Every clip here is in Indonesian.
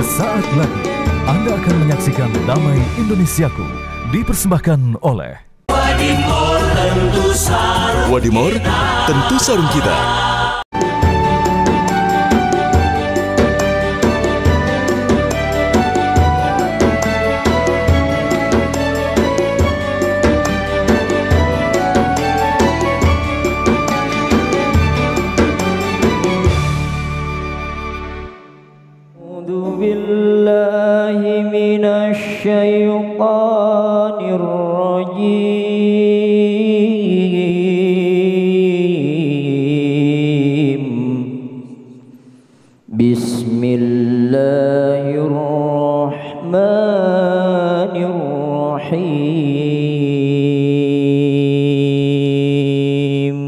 Sesaat lagi Anda akan menyaksikan Damai Indonesiaku dipersembahkan oleh Wadimor tentu sarung kita. Billahi minasyaitonir rajim. Bismillahirrahmanirrahim.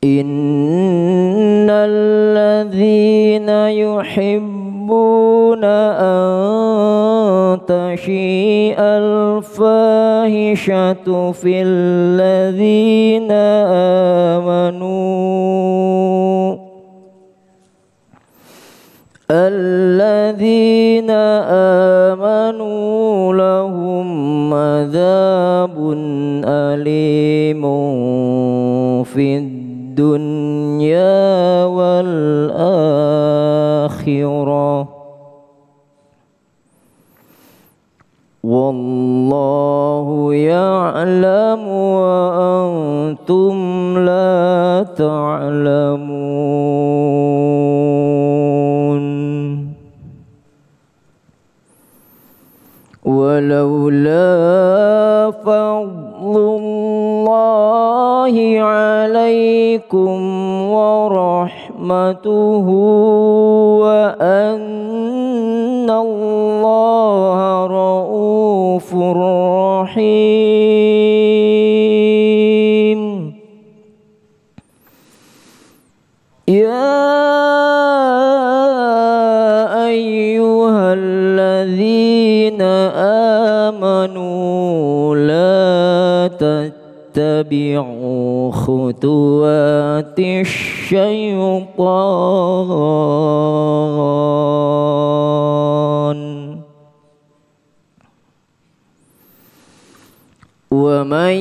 Innalladzina yuhibbuna an tashi'al fahishatu fil ladzina amanu alladzina amanu lahum adzabun alimun fid dunya wal akhirah wallahu ya'lamu wa antum la ta'lamun. Walaula fadlullahi alaikum wa rahmatuhu wa annallaha raufur rahim. Ya ayyuhalladzina amanu la tattabi'u khutuwatis syaitan wa man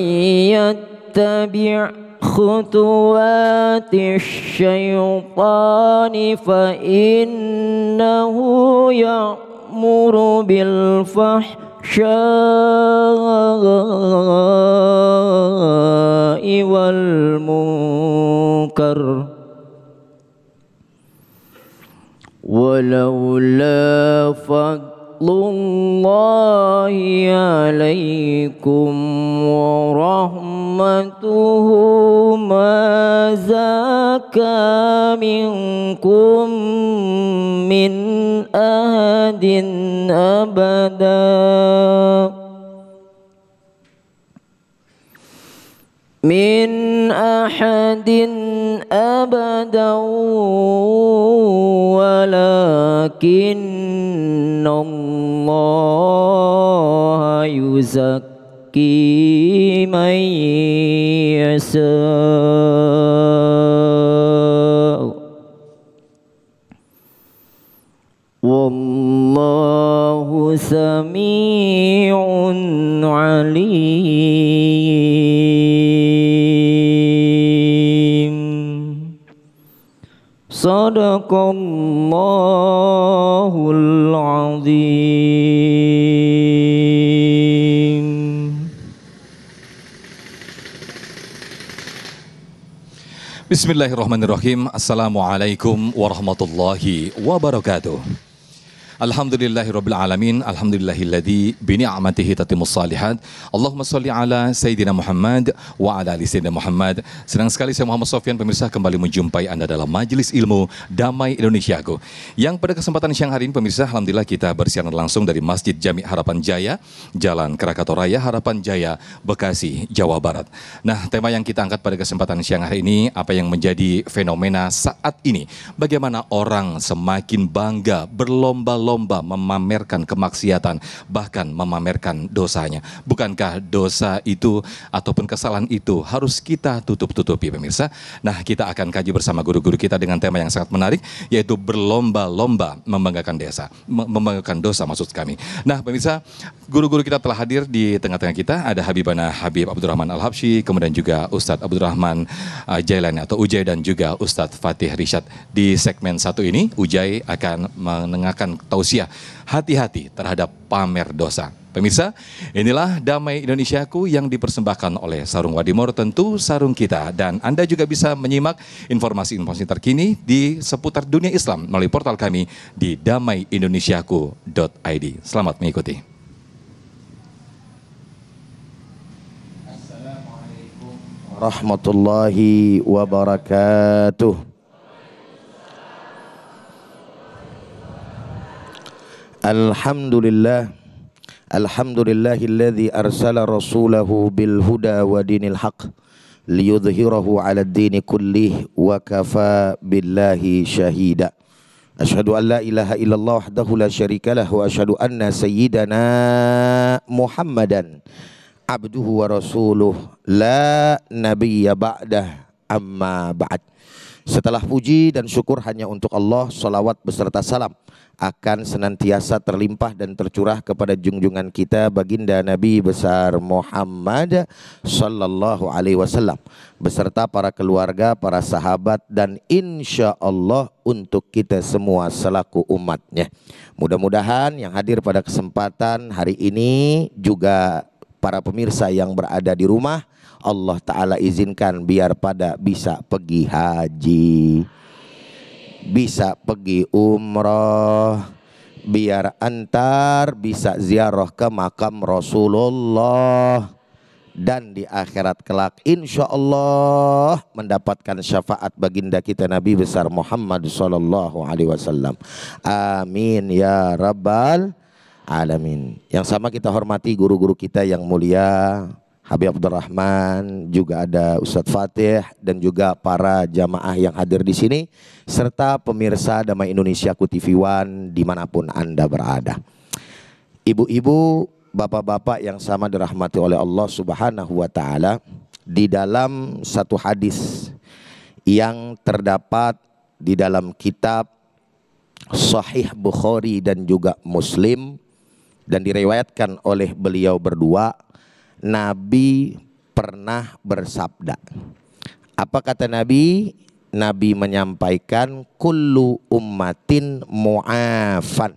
yattabi' khutuwatis syaitani fa innahu ya'muru bil fahsya'i wal munkar walaula fadlullahi alaikum wa rahmatuhu ma zaka minkum min ahadin abada min ahadin abadan walakinnallaha yuzakki man yasha' wallahu sami'un alim. Sadaqallahul azim. Bismillahirrahmanirrahim. Assalamualaikum warahmatullahi wabarakatuh. Alhamdulillahirabbil alamin, alhamdulillahilladzi bi ni'matihi tatimmus shalihat. Allahumma shalli ala sayidina Muhammad wa ala ali sayidina Muhammad. Senang sekali saya Muhammad Sofyan pemirsa kembali menjumpai Anda dalam Majelis Ilmu Damai Indonesiaku. Yang pada kesempatan siang hari ini pemirsa alhamdulillah kita bersiaran langsung dari Masjid Jami Harapan Jaya, Jalan Krakatau Raya, Harapan Jaya, Bekasi, Jawa Barat. Nah, tema yang kita angkat pada kesempatan siang hari ini apa yang menjadi fenomena saat ini? Bagaimana orang semakin bangga berlomba-lomba berlomba-lomba memamerkan kemaksiatan, bahkan memamerkan dosanya. Bukankah dosa itu ataupun kesalahan itu harus kita tutup-tutupi, pemirsa? Nah, kita akan kaji bersama guru-guru kita dengan tema yang sangat menarik, yaitu berlomba-lomba membanggakan membanggakan dosa maksud kami. Nah, pemirsa, guru-guru kita telah hadir di tengah-tengah kita. Ada Habibana Habib Abdurrahman Al-Habsyi, kemudian juga Ustadz Abdurrahman Jailani atau Ujai, dan juga Ustadz Fatih Rishad. Di segmen satu ini, Ujai akan menengahkan tausiah hati-hati terhadap pamer dosa. Pemirsa, inilah Damai Indonesiaku yang dipersembahkan oleh Sarung Wadimor, tentu sarung kita. Dan Anda juga bisa menyimak informasi-informasi terkini di seputar dunia Islam melalui portal kami di damaiindonesiaku.id. Selamat mengikuti. Assalamualaikum warahmatullahi wabarakatuh. Alhamdulillah. Alhamdulillahilladzi arsala rasulahu bil huda wa dinil haq liyudhhirahu 'ala ad-dini kullih wa kafa billahi syahida. Asyhadu an la ilaha illallah wahdahu la syarikalah wa asyhadu anna sayyidana Muhammadan abduhu wa rasuluh la nabiyya ba'dah, amma ba'd. Setelah puji dan syukur hanya untuk Allah, salawat beserta salam akan senantiasa terlimpah dan tercurah kepada junjungan kita baginda Nabi besar Muhammad sallallahu alaihi wasallam beserta para keluarga, para sahabat, dan insya Allah untuk kita semua selaku umatnya. Mudah-mudahan yang hadir pada kesempatan hari ini juga para pemirsa yang berada di rumah, Allah Ta'ala izinkan biar pada bisa pergi haji, bisa pergi umroh, biar antar bisa ziarah ke makam Rasulullah, dan di akhirat kelak insya Allah mendapatkan syafaat baginda kita Nabi besar Muhammad sallallahu alaihi wasallam. Amin ya rabbal alamin. Yang sama kita hormati guru-guru kita yang mulia, Habib Abdurrahman, juga ada Ustadz Fatih, dan juga para jamaah yang hadir di sini, serta pemirsa Damai Indonesiaku TV One dimanapun Anda berada. Ibu-ibu, bapak-bapak yang sama dirahmati oleh Allah Subhanahu wa Ta'ala, di dalam satu hadis yang terdapat di dalam kitab Sahih Bukhari dan juga Muslim, dan diriwayatkan oleh beliau berdua, Nabi pernah bersabda. Apa kata Nabi? Nabi menyampaikan, kullu ummatin mu'afan.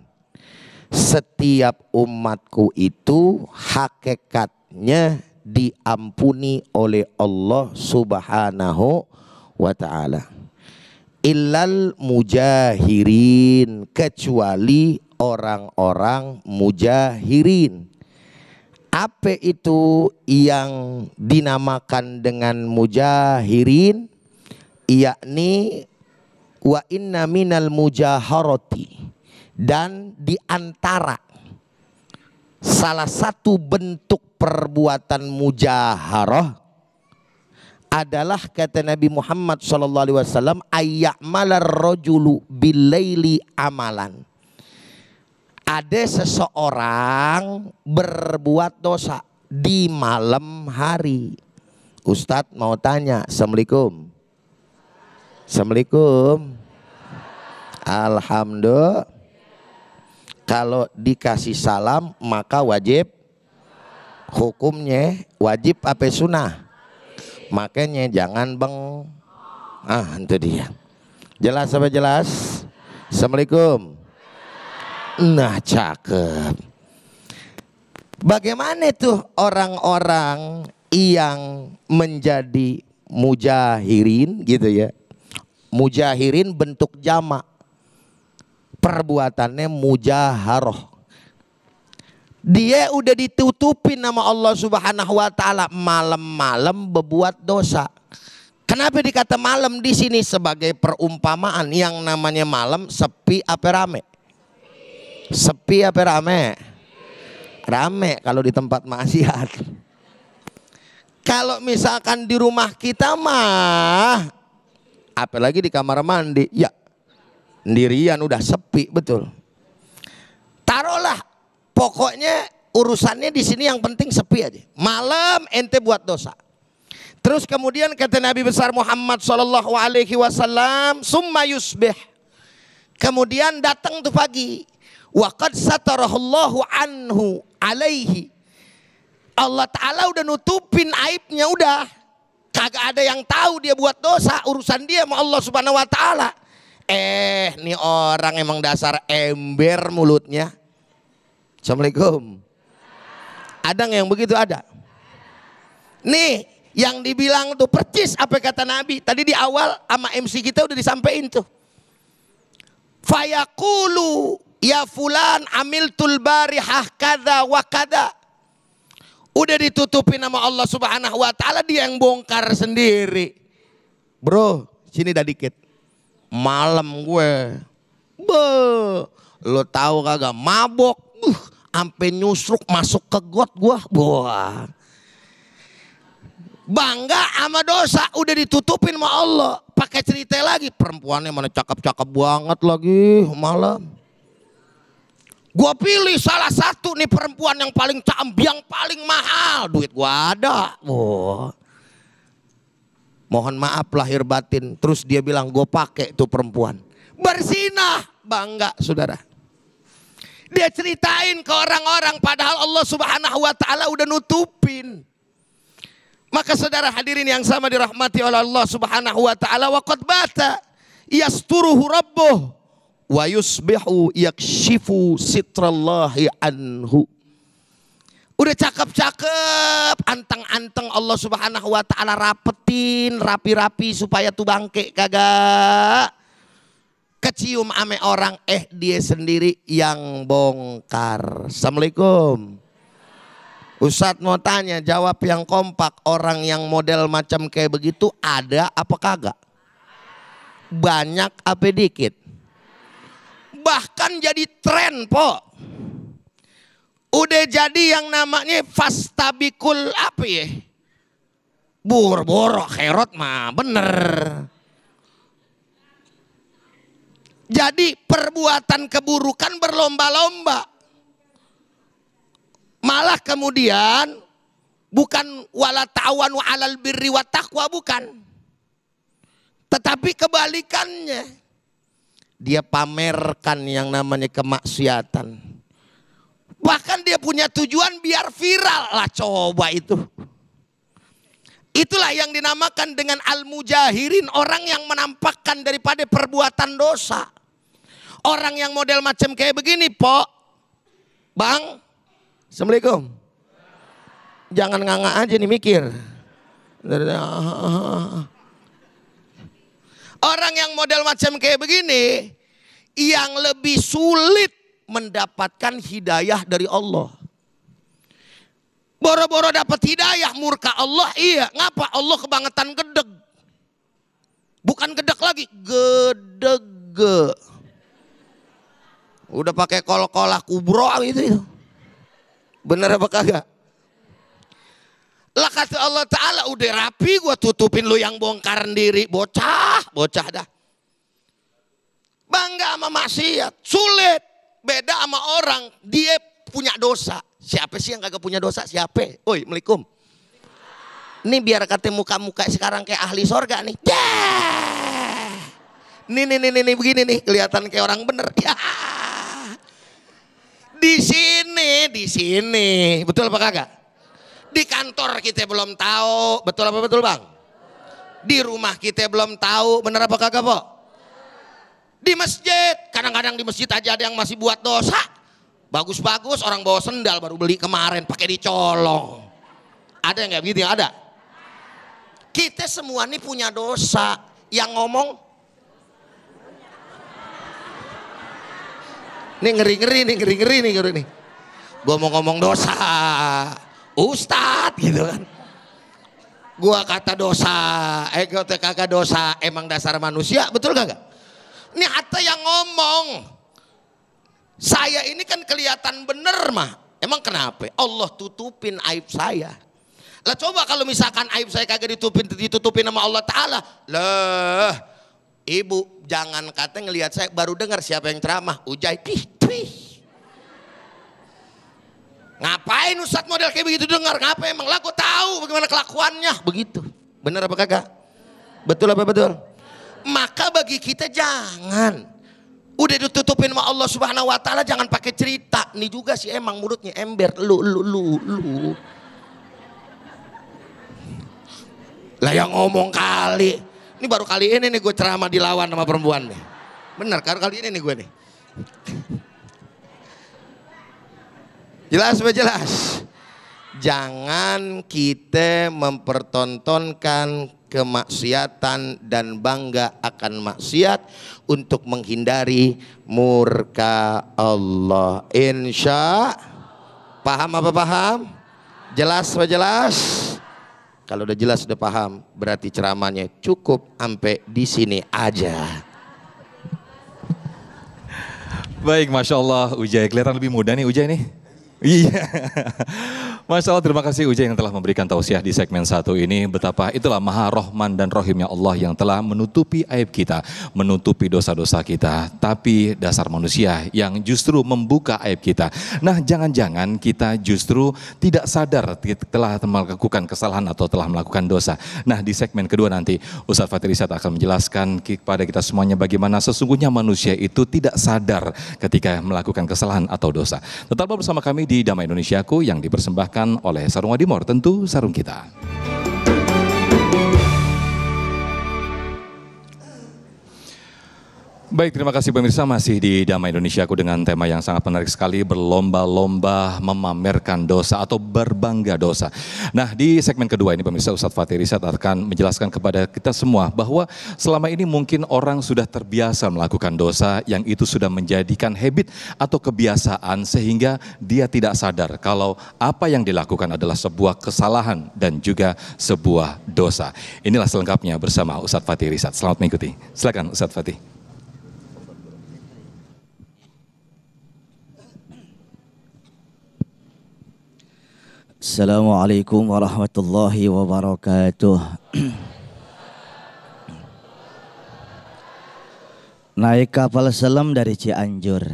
Setiap umatku itu hakikatnya diampuni oleh Allah Subhanahu wa Ta'ala. Illal mujahirin, kecuali orang-orang mujahirin. Apa itu yang dinamakan dengan mujahirin? Yakni wa inna minal mujaharati, dan di antara salah satu bentuk perbuatan mujaharah adalah kata Nabi Muhammad SAW, ayya'malar rajulu billaili amalan. Ada seseorang berbuat dosa di malam hari. Ustadz mau tanya, Assalamualaikum. Assalamualaikum. Alhamdulillah. Kalau dikasih salam maka wajib. Hukumnya wajib apa sunnah? Makanya jangan beng. Itu dia. Jelas apa jelas? Assalamualaikum. Nah, cakep. Bagaimana tuh orang-orang yang menjadi mujahirin gitu ya? Mujahirin bentuk jamak, perbuatannya mujaharoh. Dia udah ditutupin nama Allah Subhanahu wa Ta'ala, malam-malam berbuat dosa. Kenapa dikata malam di sini? Sebagai perumpamaan, yang namanya malam sepi apa rame? Sepi apa rame? Rame kalau di tempat maksiat. Kalau misalkan di rumah kita mah, apalagi di kamar mandi, ya sendirian udah sepi betul. Pokoknya urusannya di sini yang penting sepi aja. Malam ente buat dosa. Terus kemudian kata Nabi besar Muhammad sallallahu alaihi wasallam, summa yusbih. Kemudian datang tuh pagi. Wa qad satarallahu anhu alaihi. Allah Ta'ala udah nutupin aibnya, udah. Kagak ada yang tahu dia buat dosa, urusan dia sama Allah Subhanahu wa Ta'ala. Nih orang emang dasar ember mulutnya. Assalamualaikum. Ada nggak yang begitu? Ada. Nih yang dibilang tuh percis apa kata Nabi. Tadi di awal sama MC kita udah disampaikan tuh. Fayaqulu ya fulan amiltul barihah kada wa kada. Udah ditutupin nama Allah Subhanahu wa Ta'ala, dia yang bongkar sendiri. Bro, sini dah dikit. Malam gue, lo tahu kagak, mabok, ampe nyusruk masuk ke got gue, bangga sama dosa, udah ditutupin sama Allah. Pakai cerita lagi, perempuannya mana cakep-cakep banget lagi malam. Gua pilih salah satu nih perempuan yang paling cantik, yang paling mahal, duit gua ada. Mohon maaf lahir batin. Terus dia bilang gue pakai tuh perempuan. Berzinah, bangga saudara. Dia ceritain ke orang-orang padahal Allah Subhanahu wa Ta'ala udah nutupin. Maka saudara hadirin yang sama dirahmati oleh Allah Subhanahu wa Ta'ala, wa qad bata yasturuhu rabbuh wa yusbihu yakshifu sitrallahi anhu. Udah cakep-cakep, anteng-anteng Allah Subhanahu wa Ta'ala rapetin, rapi-rapi supaya tuh bangke kagak kecium ame orang, dia sendiri yang bongkar. Assalamualaikum. Ustadz mau tanya, jawab yang kompak. Orang yang model macam kayak begitu ada apa kagak? Banyak apa dikit? Bahkan jadi tren, po. Udah jadi yang namanya fastabikul apa ya? Boro-boro kherot mah bener. Jadi perbuatan keburukan berlomba-lomba. Malah kemudian bukan wala ta'awanu 'alal birri wat taqwa, bukan. Tetapi kebalikannya. Dia pamerkan yang namanya kemaksiatan. Bahkan dia punya tujuan biar viral lah, coba itu. Itulah yang dinamakan dengan al-mujahirin, orang yang menampakkan daripada perbuatan dosa. Orang yang model macam kayak begini, po, bang, assalamualaikum. Jangan nganga aja nih mikir. Orang yang model macam kayak begini, yang lebih sulit mendapatkan hidayah dari Allah. Boro-boro dapat hidayah, murka Allah, iya. Ngapa? Allah kebangetan gedeg. Bukan gedeg lagi, gedege. Udah pakai kol-kolah kubro gitu. Bener apa kagak? Lah kata Allah Ta'ala, udah rapi gua tutupin lu yang bongkar sendiri. Bocah dah. Bangga sama maksiat, sulit. Beda sama orang, dia punya dosa. Siapa sih yang kagak punya dosa? Siapa? Oi, Assalamualaikum. Nih biar kata muka-muka sekarang kayak ahli sorga nih. Nih begini nih, kelihatan kayak orang bener. Ya. Di sini, betul apa kagak? Di kantor kita belum tahu, betul apa betul bang? Di rumah kita belum tahu, bener apa kagak po? Di masjid, kadang-kadang di masjid aja ada yang masih buat dosa. Bagus-bagus orang bawa sendal baru beli kemarin pakai dicolong. Ada yang nggak begitu? Yang ada. Kita semua nih punya dosa. Yang ngomong, nih ngeri nih. Gue mau ngomong dosa, Ustadz gitu kan. Gua kata dosa, kagak dosa, emang dasar manusia, betul kagak? Ini ada yang ngomong, saya ini kan kelihatan bener mah. Emang kenapa? Allah tutupin aib saya. Lah coba kalau misalkan aib saya kagak ditutupin sama Allah Ta'ala. Lah, ibu jangan kata ngelihat saya, baru dengar siapa yang ceramah. Ujai, pih. Ngapain Ustadz model kayak begitu dengar? Ngapain emang lah? Gue tahu bagaimana kelakuannya. Begitu. Benar apa kagak? Betul apa betul? Maka bagi kita jangan. Udah ditutupin sama Allah Subhanahu wa taala, jangan pakai cerita. Nih juga sih emang mulutnya ember. Lu. Lah yang ngomong kali. Ini baru kali ini nih gue ceramah dilawan sama perempuan nih. Benar, kali ini nih gue nih. Jelas apa jelas? Jangan kita mempertontonkan kemaksiatan dan bangga akan maksiat untuk menghindari murka Allah. Insya paham apa paham? Jelas apa jelas? Kalau udah jelas udah paham, berarti ceramahnya cukup sampai di sini aja. Baik, Masya Allah Ujai, kelihatan lebih muda nih Ujai nih. Iya, Masya Allah, terima kasih Ujai yang telah memberikan tausiah di segmen 1 ini. Betapa itulah maha rohman dan rohimnya Allah yang telah menutupi aib kita, menutupi dosa-dosa kita. Tapi dasar manusia yang justru membuka aib kita. Nah, jangan-jangan kita justru tidak sadar telah melakukan kesalahan atau telah melakukan dosa. Nah, di segmen kedua nanti Ustadz Fathir Isyad akan menjelaskan kepada kita semuanya bagaimana sesungguhnya manusia itu tidak sadar ketika melakukan kesalahan atau dosa. Tetaplah bersama kami di Damai Indonesiaku yang dipersembahkan oleh Sarung Wadimor, tentu sarung kita. Baik, terima kasih pemirsa, masih di Damai Indonesiaku dengan tema yang sangat menarik sekali, berlomba-lomba memamerkan dosa atau berbangga dosa. Nah, di segmen kedua ini pemirsa, Ustadz Fathir Isyad akan menjelaskan kepada kita semua bahwa selama ini mungkin orang sudah terbiasa melakukan dosa yang itu sudah menjadikan habit atau kebiasaan sehingga dia tidak sadar kalau apa yang dilakukan adalah sebuah kesalahan dan juga sebuah dosa. Inilah selengkapnya bersama Ustadz Fathir Isyad. Selamat mengikuti. Silakan Ustadz Fathir. Assalamualaikum warahmatullahi wabarakatuh. Naik kapal selam dari Cianjur.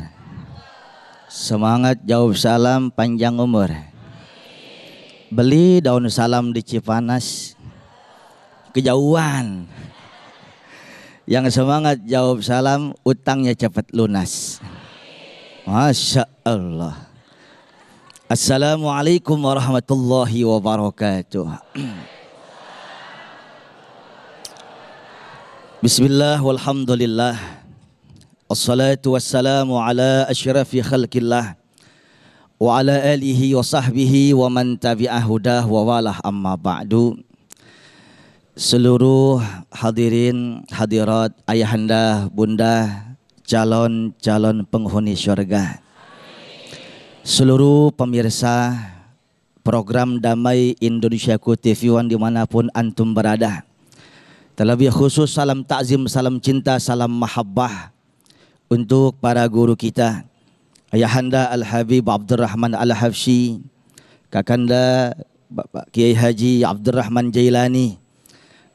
Semangat jawab salam panjang umur. Beli daun salam di Cipanas. Kejauhan. Yang semangat jawab salam utangnya cepat lunas. Masya Allah. Assalamualaikum warahmatullahi wabarakatuh. Bismillah walhamdulillah. Assalatu wassalamu ala asyrafi khalqillah wa ala alihi wa sahbihi wa man tabi'ah hudah wa walah amma ba'du. Seluruh hadirin hadirat, ayahanda, bunda, calon-calon penghuni syurga. Seluruh pemirsa program Damai Indonesiaku TV One dimanapun antum berada. Terlebih khusus salam takzim, salam cinta, salam mahabbah untuk para guru kita, Ayahanda Al-Habib Abdurrahman Al-Habsyi, Kakanda Bapak Kiai Haji Abdurrahman Jailani,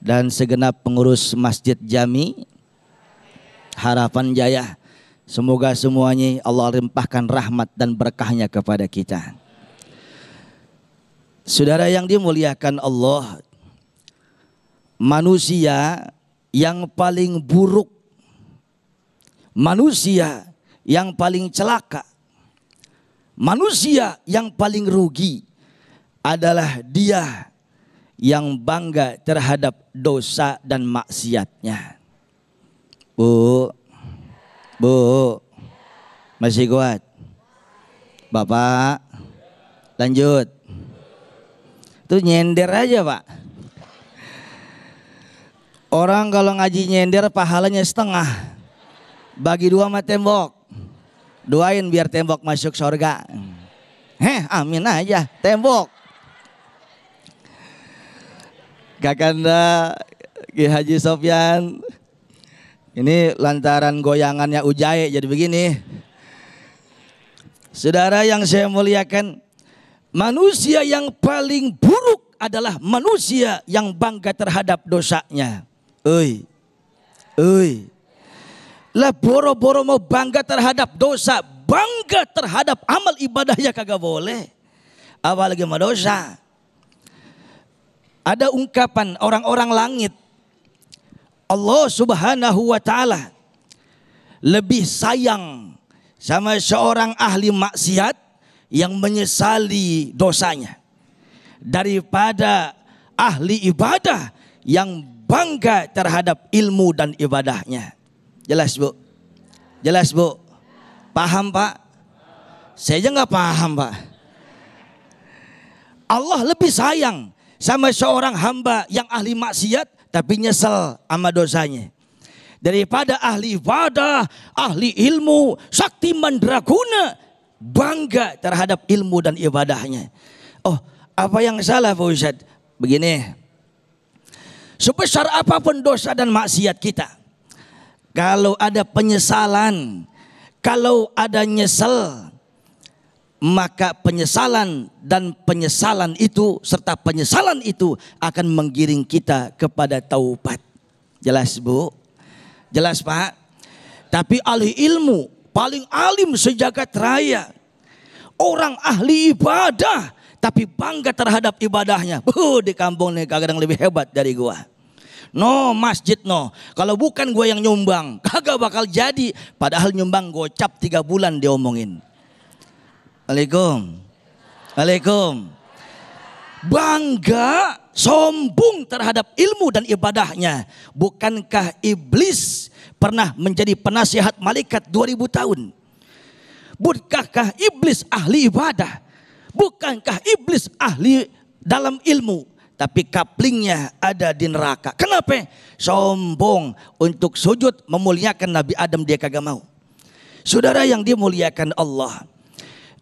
dan segenap pengurus Masjid Jami Harapan Jaya. Semoga semuanya Allah limpahkan rahmat dan berkahnya kepada kita. Saudara yang dimuliakan Allah, manusia yang paling buruk, manusia yang paling celaka, manusia yang paling rugi adalah dia yang bangga terhadap dosa dan maksiatnya. Bu, masih kuat? Bapak, lanjut. Itu nyender aja Pak. Orang kalau ngaji nyender pahalanya setengah. Bagi dua sama tembok. Doain biar tembok masuk surga. Amin aja, tembok. Kakanda Ki Haji Sofyan. Ini lantaran goyangannya Ujai jadi begini. Saudara yang saya muliakan, manusia yang paling buruk adalah manusia yang bangga terhadap dosanya. Lah boro-boro mau bangga terhadap dosa, bangga terhadap amal ibadahnya kagak boleh. apalagi dosa. Ada ungkapan orang-orang langit, Allah Subhanahu wa taala lebih sayang sama seorang ahli maksiat yang menyesali dosanya daripada ahli ibadah yang bangga terhadap ilmu dan ibadahnya. Jelas Bu? Jelas Bu? Paham Pak? Saya aja nggak paham Pak. Allah lebih sayang sama seorang hamba yang ahli maksiat tapi nyesel sama dosanya daripada ahli ibadah, ahli ilmu, sakti mandraguna bangga terhadap ilmu dan ibadahnya. Oh, apa yang salah Pak Ustadz? Begini, sebesar apapun dosa dan maksiat kita, kalau ada penyesalan, kalau ada nyesel, maka penyesalan dan penyesalan itu serta penyesalan itu akan menggiring kita kepada taubat. Jelas Bu? Jelas Pak? Tapi ahli ilmu paling alim sejagat raya, orang ahli ibadah tapi bangga terhadap ibadahnya. Di kampung nih kagak ada yang lebih hebat dari gua. No masjid no, kalau bukan gua yang nyumbang kagak bakal jadi. Padahal nyumbang gocap 3 bulan diomongin. Waalaikumsalam. Bangga, sombong terhadap ilmu dan ibadahnya. Bukankah iblis pernah menjadi penasihat malaikat 2000 tahun? Bukankah iblis ahli ibadah? Bukankah iblis ahli dalam ilmu? Tapi kaplingnya ada di neraka. Kenapa? Sombong untuk sujud memuliakan Nabi Adam dia kagak mau. Saudara yang dimuliakan Allah,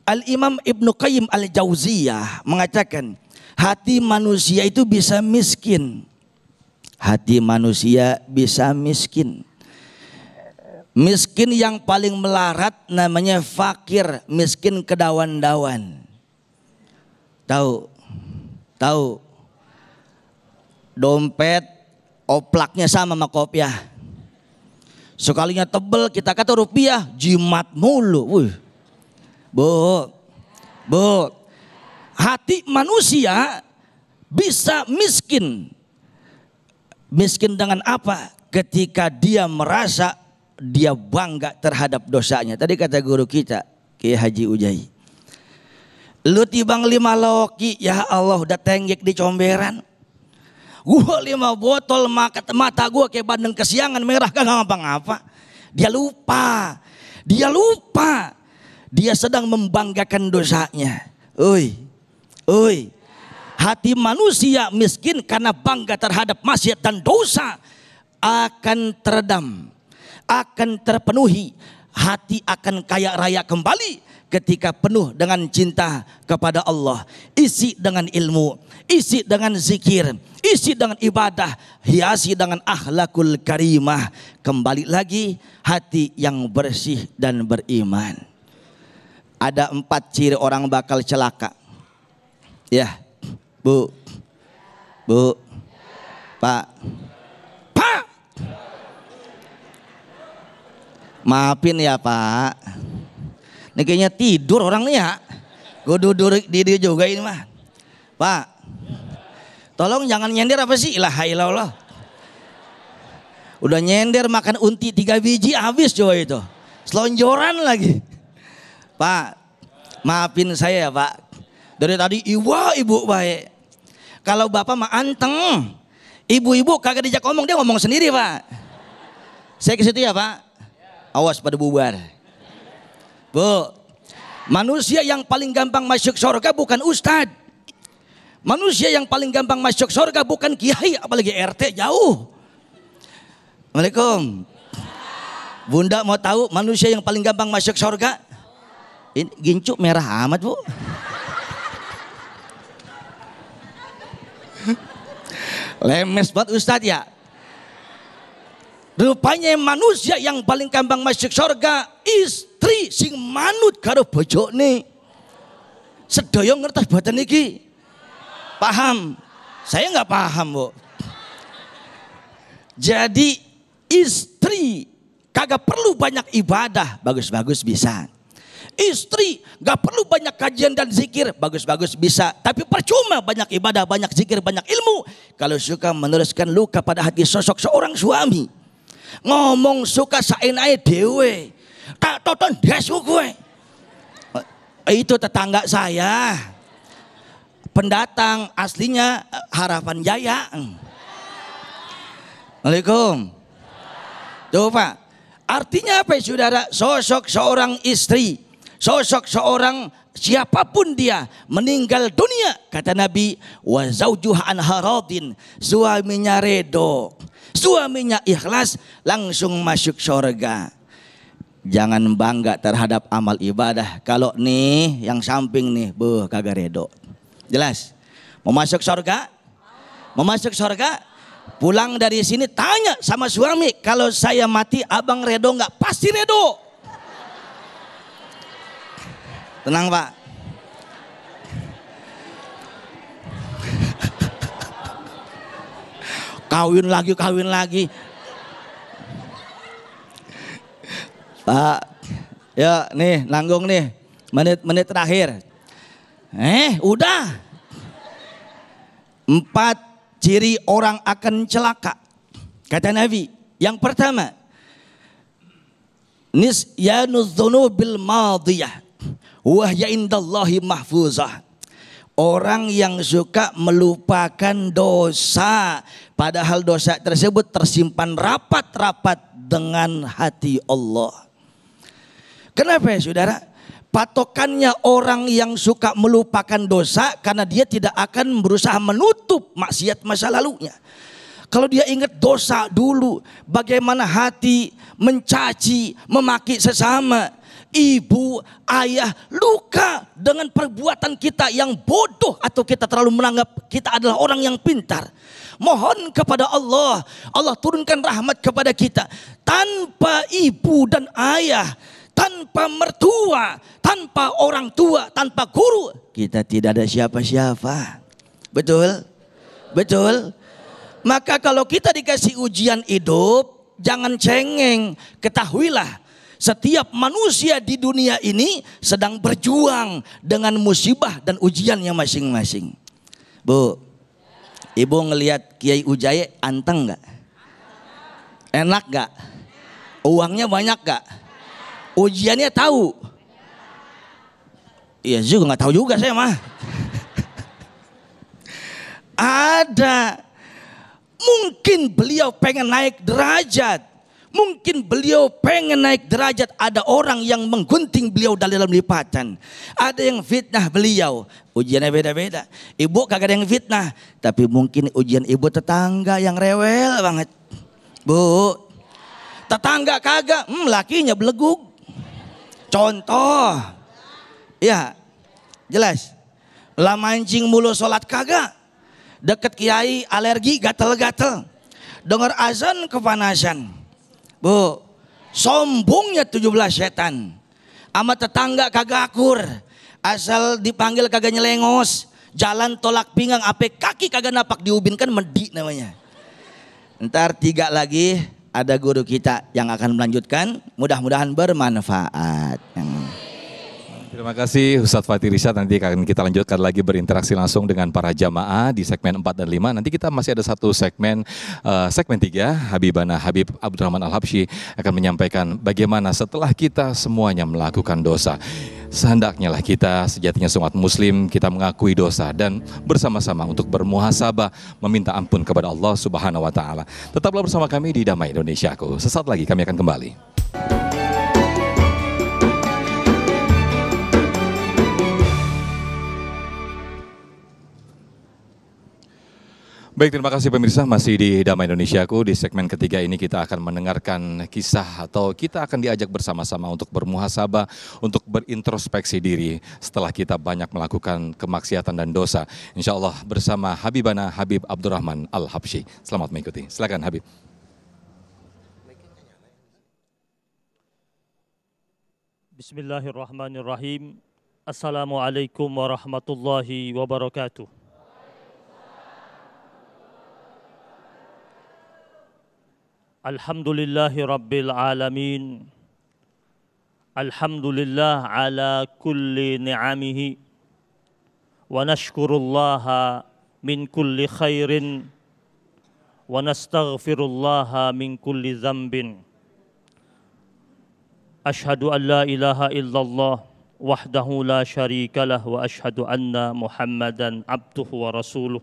Al-Imam Ibnu Qayyim Al-Jauziyah mengatakan hati manusia itu bisa miskin. Hati manusia bisa miskin. Miskin yang paling melarat namanya fakir, miskin kedawan-dawan. Tahu? Tahu? Dompet oplaknya sama kopiah. Sekalinya tebel kita kata rupiah jimat mulu. Wih. Bu, hati manusia bisa miskin. Miskin dengan apa? Ketika dia merasa dia bangga terhadap dosanya. Tadi kata guru kita, Kiai Haji Ujai, lu tibang 5 loki, ya Allah udah tenggek di comberan. Gua 5 botol mata gua kayak bandeng kesiangan merah kagak ngapa-ngapa. Dia lupa. Dia sedang membanggakan dosanya. Oi. Hati manusia miskin karena bangga terhadap maksiat dan dosa akan teredam, akan terpenuhi. Hati akan kaya raya kembali ketika penuh dengan cinta kepada Allah. Isi dengan ilmu, isi dengan zikir, isi dengan ibadah, hiasi dengan akhlakul karimah. Kembali lagi hati yang bersih dan beriman. Ada 4 ciri orang bakal celaka. Ya, Bu, Pak. Maafin ya Pak. Ini kayaknya tidur orang nih ya. Gue duduk di juga ini mah. Pak, tolong jangan nyender apa sih? Ilaha illallah. Udah nyender makan unti 3 biji habis coba itu. Selonjoran lagi. Pak, maafin saya ya Pak. Dari tadi ibu baik. Kalau Bapak mah anteng. Ibu-ibu kagak dijak ngomong, dia ngomong sendiri Pak. Saya ke situ ya Pak. Awas pada bubar. Bu, manusia yang paling gampang masuk surga bukan ustad. Manusia yang paling gampang masuk surga bukan kiai, apalagi RT jauh. Assalamualaikum. Bunda mau tahu manusia yang paling gampang masuk surga? Ini gincu merah amat Bu. Lemes banget Ustadz ya. Rupanya manusia yang paling gampang masuk surga istri sing manut karo bojone. Sedaya ngertos boten niki? Paham? Saya nggak paham Bu. Jadi istri kagak perlu banyak ibadah, bagus-bagus bisa. istri, gak perlu banyak kajian dan zikir, bagus-bagus bisa, tapi percuma banyak ibadah, banyak zikir, banyak ilmu kalau suka meneruskan luka pada hati sosok seorang suami. Ngomong suka saenake dewe, tak tonton desu gue. Itu tetangga saya, pendatang aslinya Harapan Jaya. Assalamualaikum. Tuh Pak, artinya apa ya saudara? Sosok seorang istri, sosok seorang siapapun dia meninggal dunia, kata Nabi, wa zaujuha an haradin, suaminya redo, suaminya ikhlas, langsung masuk surga. Jangan bangga terhadap amal ibadah. Kalau nih yang samping nih, kagak redo. Jelas? Mau masuk surga? Mau masuk surga? Pulang dari sini tanya sama suami, kalau saya mati abang redo nggak? Pasti redo. Tenang Pak. Kawin lagi. Pak, ya nih nanggung nih, menit terakhir. Udah. 4 ciri orang akan celaka, kata Nabi. Yang pertama, nisyanuz dzunubil madiyah wa hiya indallahi mahfuzah. Orang yang suka melupakan dosa, padahal dosa tersebut tersimpan rapat-rapat dengan hati Allah. Kenapa ya saudara? Patokannya orang yang suka melupakan dosa karena dia tidak akan berusaha menutup maksiat masa lalunya. Kalau dia ingat dosa dulu, bagaimana hati mencaci, memaki sesama, ibu, ayah, luka dengan perbuatan kita yang bodoh atau kita terlalu menganggap kita adalah orang yang pintar. Mohon kepada Allah, Allah turunkan rahmat kepada kita. Tanpa ibu dan ayah, tanpa mertua, tanpa orang tua, tanpa guru, kita tidak ada siapa-siapa. Betul? Betul? Maka kalau kita dikasih ujian hidup, jangan cengeng. Ketahuilah, setiap manusia di dunia ini sedang berjuang dengan musibah dan ujiannya masing-masing. Bu, ibu ngelihat Kiai Ujaye anteng gak? Enak gak? Uangnya banyak gak? Ujiannya tahu? Iya juga nggak tahu juga saya mah. Ada. Mungkin beliau pengen naik derajat. Mungkin beliau pengen naik derajat. Ada orang yang menggunting beliau dalam lipatan. Ada yang fitnah beliau. Ujiannya beda-beda. Ibu kagak ada yang fitnah. Tapi mungkin ujian ibu tetangga yang rewel banget. Bu, tetangga kagak. Lakinya beleguk. Contoh, ya jelas. Lah mancing mulu sholat kagak. Deket kiai alergi gatel-gatel. Dengar azan kepanasan. Bu, sombongnya 17 setan. Ama tetangga kagak akur. Asal dipanggil kagak nyelengos. Jalan tolak pinggang, ape kaki kagak napak di ubin, kan medi namanya. Ntar 3 lagi. Ada guru kita yang akan melanjutkan, mudah-mudahan bermanfaat. Terima kasih Ustadz Fathir Irsyad. Nanti akan kita lanjutkan lagi berinteraksi langsung dengan para jamaah di segmen 4 dan 5. Nanti kita masih ada satu segmen 3. Habibana Habib Abdurrahman Al-Habsyi akan menyampaikan bagaimana setelah kita semuanya melakukan dosa. Sehendaknya lah kita sejatinya umat muslim, kita mengakui dosa dan bersama-sama untuk bermuhasabah, meminta ampun kepada Allah Subhanahu wa taala. Tetaplah bersama kami di Damai Indonesiaku. Sesaat lagi kami akan kembali. Baik, terima kasih pemirsa, masih di Damai Indonesiaku. Di segmen ketiga ini kita akan mendengarkan kisah atau kita akan diajak bersama-sama untuk bermuhasabah, untuk berintrospeksi diri setelah kita banyak melakukan kemaksiatan dan dosa. Insya Allah bersama Habibana Habib Abdurrahman Al-Habsyi. Selamat mengikuti, silakan Habib. Bismillahirrahmanirrahim. Assalamualaikum warahmatullahi wabarakatuh. Alhamdulillahi Rabbil Alamin. Alhamdulillah ala kulli ni'amihi wa nashkurullaha min kulli khairin wa nastaghfirullaha min kulli dhanbin. Ashhadu an la ilaha illallah wahdahu la syarika lah wa ashhadu anna Muhammadan abduhu wa rasuluh.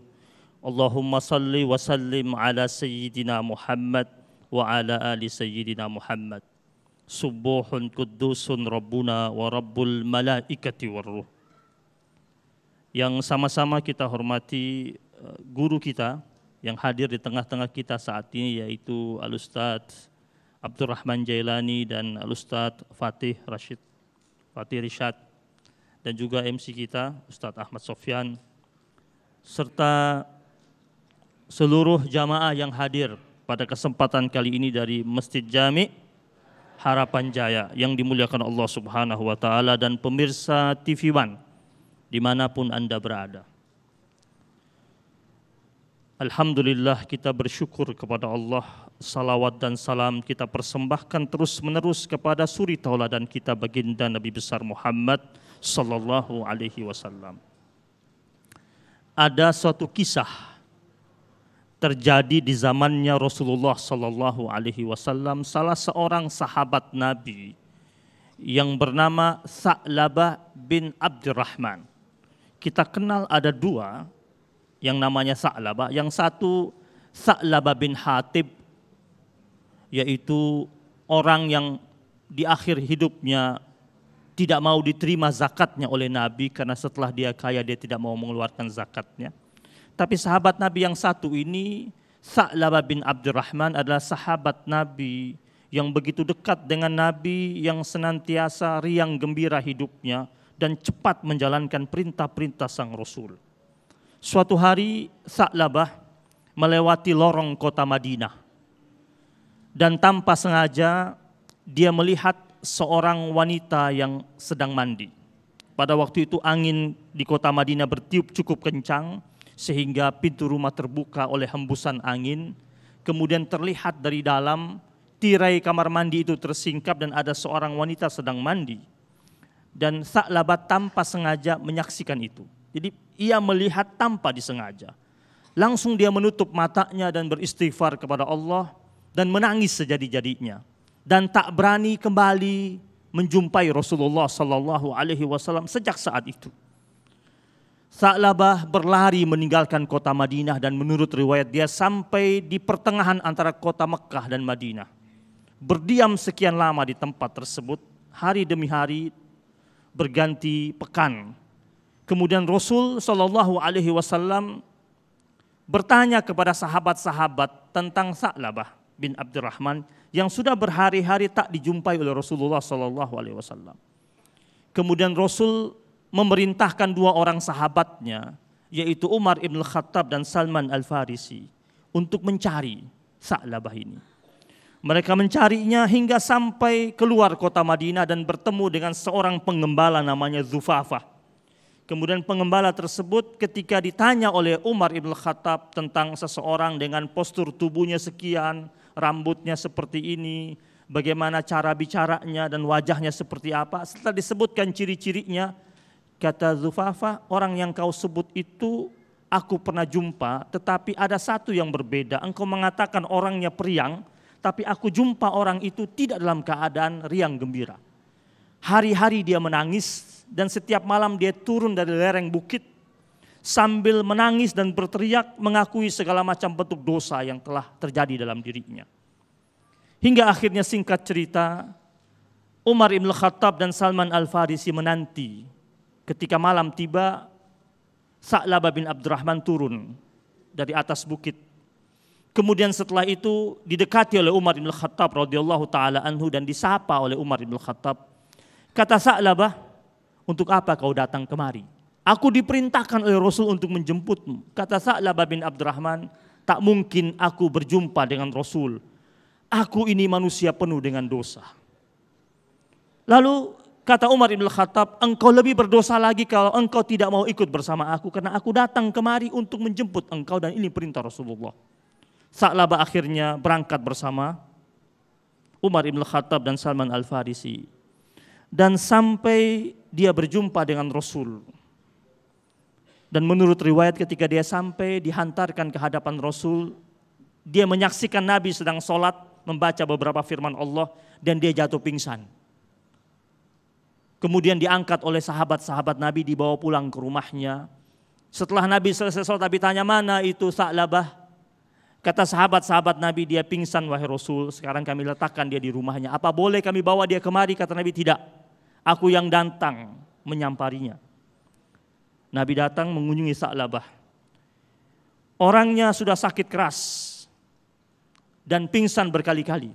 Allahumma salli wa sallim ala sayyidina Muhammad wa ala ali sayyidina Muhammad. Subuhun kudusun Rabbuna wa Rabbul malaikati warruh. Yang sama-sama kita hormati guru kita yang hadir di tengah-tengah kita saat ini, yaitu Al-Ustadz Abdurrahman Jailani dan Al-Ustadz Fatih Rishad, dan juga MC kita Ustadz Ahmad Sofyan, serta seluruh jamaah yang hadir pada kesempatan kali ini dari Masjid Jami' Harapan Jaya yang dimuliakan Allah Subhanahu wa Ta'ala, dan pemirsa TV One dimanapun Anda berada. Alhamdulillah, kita bersyukur kepada Allah. Salawat dan salam kita persembahkan terus menerus kepada suri tauladan kita, baginda Nabi besar Muhammad sallallahu alaihi wasallam. Ada suatu kisah terjadi di zamannya Rasulullah sallallahu alaihi wasallam. Salah seorang sahabat Nabi yang bernama Sa'labah bin Abdurrahman. Kita kenal ada dua yang namanya Sa'labah. Yang satu Sa'labah bin Hatib, yaitu orang yang di akhir hidupnya tidak mau diterima zakatnya oleh Nabi karena setelah dia kaya dia tidak mau mengeluarkan zakatnya. Tapi sahabat Nabi yang satu ini, Sa'labah bin Abdurrahman, adalah sahabat Nabi yang begitu dekat dengan Nabi, yang senantiasa riang gembira hidupnya dan cepat menjalankan perintah-perintah sang Rasul. Suatu hari Sa'labah melewati lorong kota Madinah dan tanpa sengaja dia melihat seorang wanita yang sedang mandi. Pada waktu itu angin di kota Madinah bertiup cukup kencang sehingga pintu rumah terbuka oleh hembusan angin. Kemudian terlihat dari dalam tirai kamar mandi itu tersingkap dan ada seorang wanita sedang mandi. Dan Sa'labah tanpa sengaja menyaksikan itu. Jadi ia melihat tanpa disengaja. Langsung dia menutup matanya dan beristighfar kepada Allah dan menangis sejadi-jadinya. Dan tak berani kembali menjumpai Rasulullah sallallahu alaihi wasallam sejak saat itu. Sa'labah berlari meninggalkan kota Madinah dan menurut riwayat dia sampai di pertengahan antara kota Mekah dan Madinah. Berdiam sekian lama di tempat tersebut, hari demi hari, berganti pekan. Kemudian Rasul sallallahu alaihi wasallam bertanya kepada sahabat-sahabat tentang Sa'labah bin Abdurrahman yang sudah berhari-hari tak dijumpai oleh Rasulullah sallallahu alaihi wasallam. Kemudian Rasul memerintahkan dua orang sahabatnya, yaitu Umar ibn Khattab dan Salman Al-Farisi, untuk mencari Sa'labah ini. Mereka mencarinya hingga sampai keluar kota Madinah dan bertemu dengan seorang penggembala namanya Zufafah. Kemudian penggembala tersebut ketika ditanya oleh Umar ibn Khattab tentang seseorang dengan postur tubuhnya sekian, rambutnya seperti ini, bagaimana cara bicaranya dan wajahnya seperti apa, setelah disebutkan ciri-cirinya, kata Zufafah, orang yang kau sebut itu aku pernah jumpa, tetapi ada satu yang berbeda. Engkau mengatakan orangnya periang, tapi aku jumpa orang itu tidak dalam keadaan riang gembira. Hari-hari dia menangis dan setiap malam dia turun dari lereng bukit sambil menangis dan berteriak mengakui segala macam bentuk dosa yang telah terjadi dalam dirinya. Hingga akhirnya singkat cerita, Umar ibn Khattab dan Salman Al-Farisi menanti. Ketika malam tiba, Sa'labah bin Abdurrahman turun dari atas bukit. Kemudian setelah itu didekati oleh Umar bin Khattab radhiyallahu taala anhu dan disapa oleh Umar bin Khattab. Kata Sa'labah, untuk apa kau datang kemari? Aku diperintahkan oleh Rasul untuk menjemputmu. Kata Sa'labah bin Abdurrahman, tak mungkin aku berjumpa dengan Rasul. Aku ini manusia penuh dengan dosa. Lalu kata Umar ibn Khattab, engkau lebih berdosa lagi kalau engkau tidak mau ikut bersama aku. Karena aku datang kemari untuk menjemput engkau dan ini perintah Rasulullah. Sa'labah akhirnya berangkat bersama Umar ibn Khattab dan Salman Al-Farisi. dan sampai dia berjumpa dengan Rasul. Dan menurut riwayat ketika dia sampai dihantarkan ke hadapan Rasul, dia menyaksikan Nabi sedang sholat membaca beberapa firman Allah dan dia jatuh pingsan. Kemudian diangkat oleh sahabat-sahabat Nabi, dibawa pulang ke rumahnya. Setelah Nabi selesai sholat, Nabi tanya, mana itu Sa'labah? Kata sahabat-sahabat Nabi, dia pingsan wahai Rasul, sekarang kami letakkan dia di rumahnya. Apa boleh kami bawa dia kemari? Kata Nabi, tidak. Aku yang datang menyamparinya. Nabi datang mengunjungi Sa'labah. Orangnya sudah sakit keras dan pingsan berkali-kali.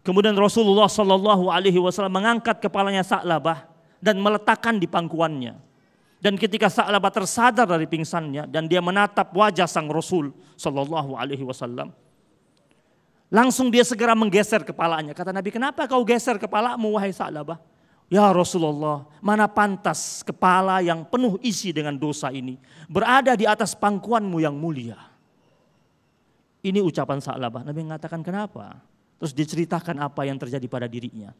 Kemudian Rasulullah SAW mengangkat kepalanya Sa'labah dan meletakkan di pangkuannya. Dan ketika Sa'labah tersadar dari pingsannya dan dia menatap wajah sang Rasul SAW, langsung dia segera menggeser kepalanya. Kata Nabi, kenapa kau geser kepalamu wahai Sa'labah? Ya Rasulullah, mana pantas kepala yang penuh isi dengan dosa ini berada di atas pangkuanmu yang mulia. Ini ucapan Sa'labah. Nabi mengatakan kenapa? Terus diceritakan apa yang terjadi pada dirinya.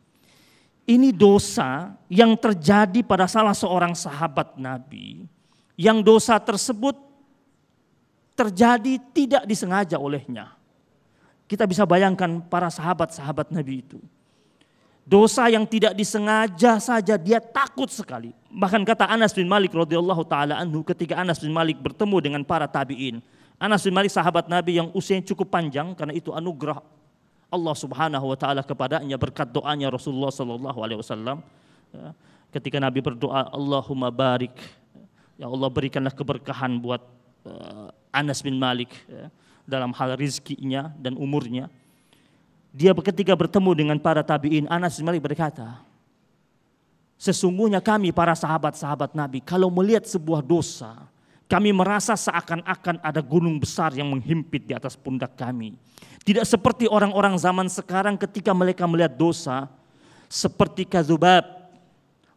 Ini dosa yang terjadi pada salah seorang sahabat Nabi, yang dosa tersebut terjadi tidak disengaja olehnya. Kita bisa bayangkan para sahabat-sahabat Nabi itu. Dosa yang tidak disengaja saja dia takut sekali. Bahkan kata Anas bin Malik radhiyallahu taala anhu ketika Anas bin Malik bertemu dengan para tabi'in. Anas bin Malik sahabat Nabi yang usianya cukup panjang karena itu anugerah Allah Subhanahu wa taala kepadanya berkat doanya Rasulullah sallallahu alaihi wasallam. Ketika Nabi berdoa, Allahumma barik, ya Allah berikanlah keberkahan buat Anas bin Malik dalam hal rizkinya dan umurnya. Dia ketika bertemu dengan para tabi'in, Anas bin Malik berkata, sesungguhnya kami para sahabat-sahabat Nabi kalau melihat sebuah dosa, kami merasa seakan-akan ada gunung besar yang menghimpit di atas pundak kami. Tidak seperti orang-orang zaman sekarang ketika mereka melihat dosa, seperti kadzubab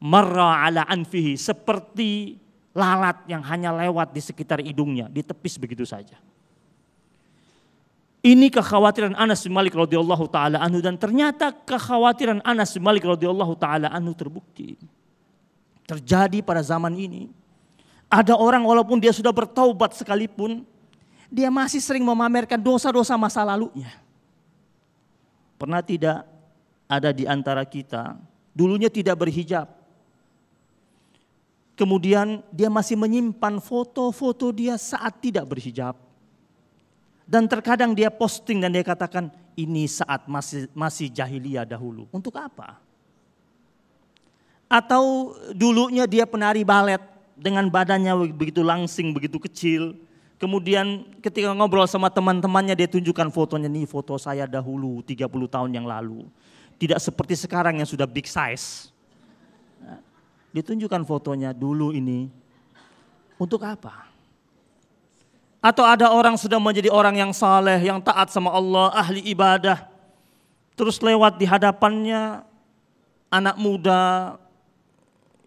marra ala anfihi, seperti lalat yang hanya lewat di sekitar hidungnya, ditepis begitu saja. Ini kekhawatiran Anas bin Malik radhiyallahu taala anhu dan ternyata kekhawatiran Anas bin Malik radhiyallahu taala anhu terbukti. Terjadi pada zaman ini. Ada orang walaupun dia sudah bertaubat sekalipun, dia masih sering memamerkan dosa-dosa masa lalunya. Pernah tidak ada di antara kita, dulunya tidak berhijab. Kemudian dia masih menyimpan foto-foto dia saat tidak berhijab. Dan terkadang dia posting dan dia katakan, ini saat masih jahiliyah dahulu. Untuk apa? Atau dulunya dia penari balet dengan badannya begitu langsing, begitu kecil. Kemudian ketika ngobrol sama teman-temannya dia tunjukkan fotonya, nih foto saya dahulu 30 tahun yang lalu. Tidak seperti sekarang yang sudah big size. Dia tunjukkan fotonya dulu ini. Untuk apa? Atau ada orang sudah menjadi orang yang saleh, yang taat sama Allah, ahli ibadah. Terus lewat di hadapannya anak muda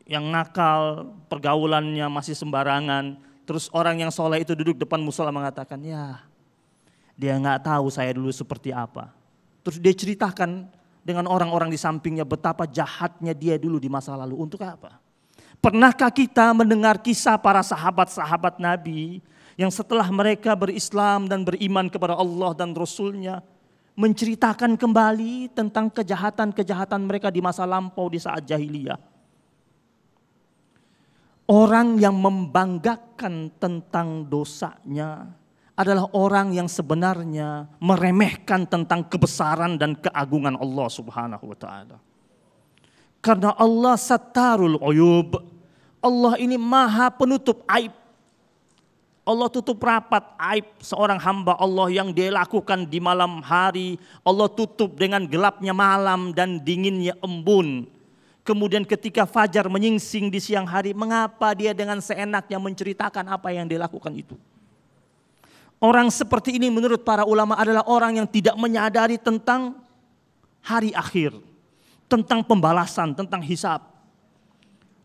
yang nakal, pergaulannya masih sembarangan. Terus orang yang soleh itu duduk depan musola mengatakan, ya dia nggak tahu saya dulu seperti apa. Terus dia ceritakan dengan orang-orang di sampingnya betapa jahatnya dia dulu di masa lalu. Untuk apa? Pernahkah kita mendengar kisah para sahabat-sahabat Nabi yang setelah mereka berislam dan beriman kepada Allah dan Rasul-Nya menceritakan kembali tentang kejahatan-kejahatan mereka di masa lampau di saat jahiliyah? Orang yang membanggakan tentang dosanya adalah orang yang sebenarnya meremehkan tentang kebesaran dan keagungan Allah Subhanahu wa taala. Karena Allah Sattarul Uyub. Allah ini Maha penutup aib. Allah tutup rapat aib seorang hamba Allah yang dia lakukan di malam hari. Allah tutup dengan gelapnya malam dan dinginnya embun. Kemudian ketika fajar menyingsing di siang hari, mengapa dia dengan seenaknya menceritakan apa yang dia lakukan itu? Orang seperti ini menurut para ulama adalah orang yang tidak menyadari tentang hari akhir, tentang pembalasan, tentang hisab.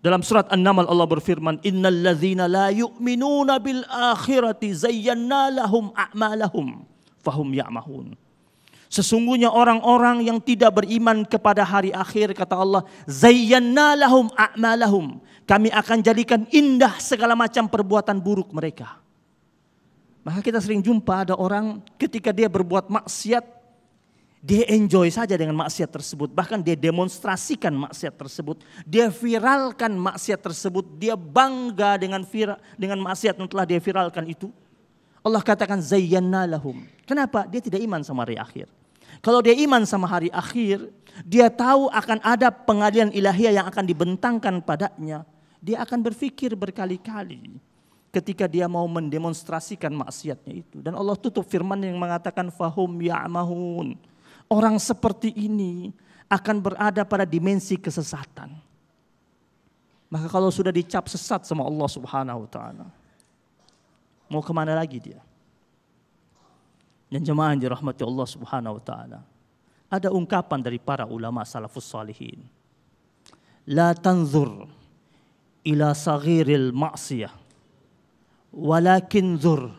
Dalam surat An-Naml Allah berfirman, innal ladzina la yu'minuna bil akhirati zayyana lahum a'malahum fahum ya'mahun. Sesungguhnya orang-orang yang tidak beriman kepada hari akhir, kata Allah, zayyana lahum a'malahum. Kami akan jadikan indah segala macam perbuatan buruk mereka. Maka kita sering jumpa ada orang ketika dia berbuat maksiat, dia enjoy saja dengan maksiat tersebut. Bahkan dia demonstrasikan maksiat tersebut. Dia viralkan maksiat tersebut. Dia bangga dengan maksiat yang telah dia viralkan itu. Allah katakan zayyana lahum. Kenapa? Dia tidak iman sama hari akhir. Kalau dia iman sama hari akhir, dia tahu akan ada pengadilan ilahiyah yang akan dibentangkan padanya. Dia akan berpikir berkali-kali ketika dia mau mendemonstrasikan maksiatnya itu. Dan Allah tutup firman yang mengatakan fahum ya'mahun. Orang seperti ini akan berada pada dimensi kesesatan. Maka kalau sudah dicap sesat sama Allah Subhanahu wa taala, mau kemana lagi dia? Dan jemaah yang dirahmati Allah Subhanahu wa taala, ada ungkapan dari para ulama salafus salihin. La tanzur ila saghiril ma'siyah walakin zur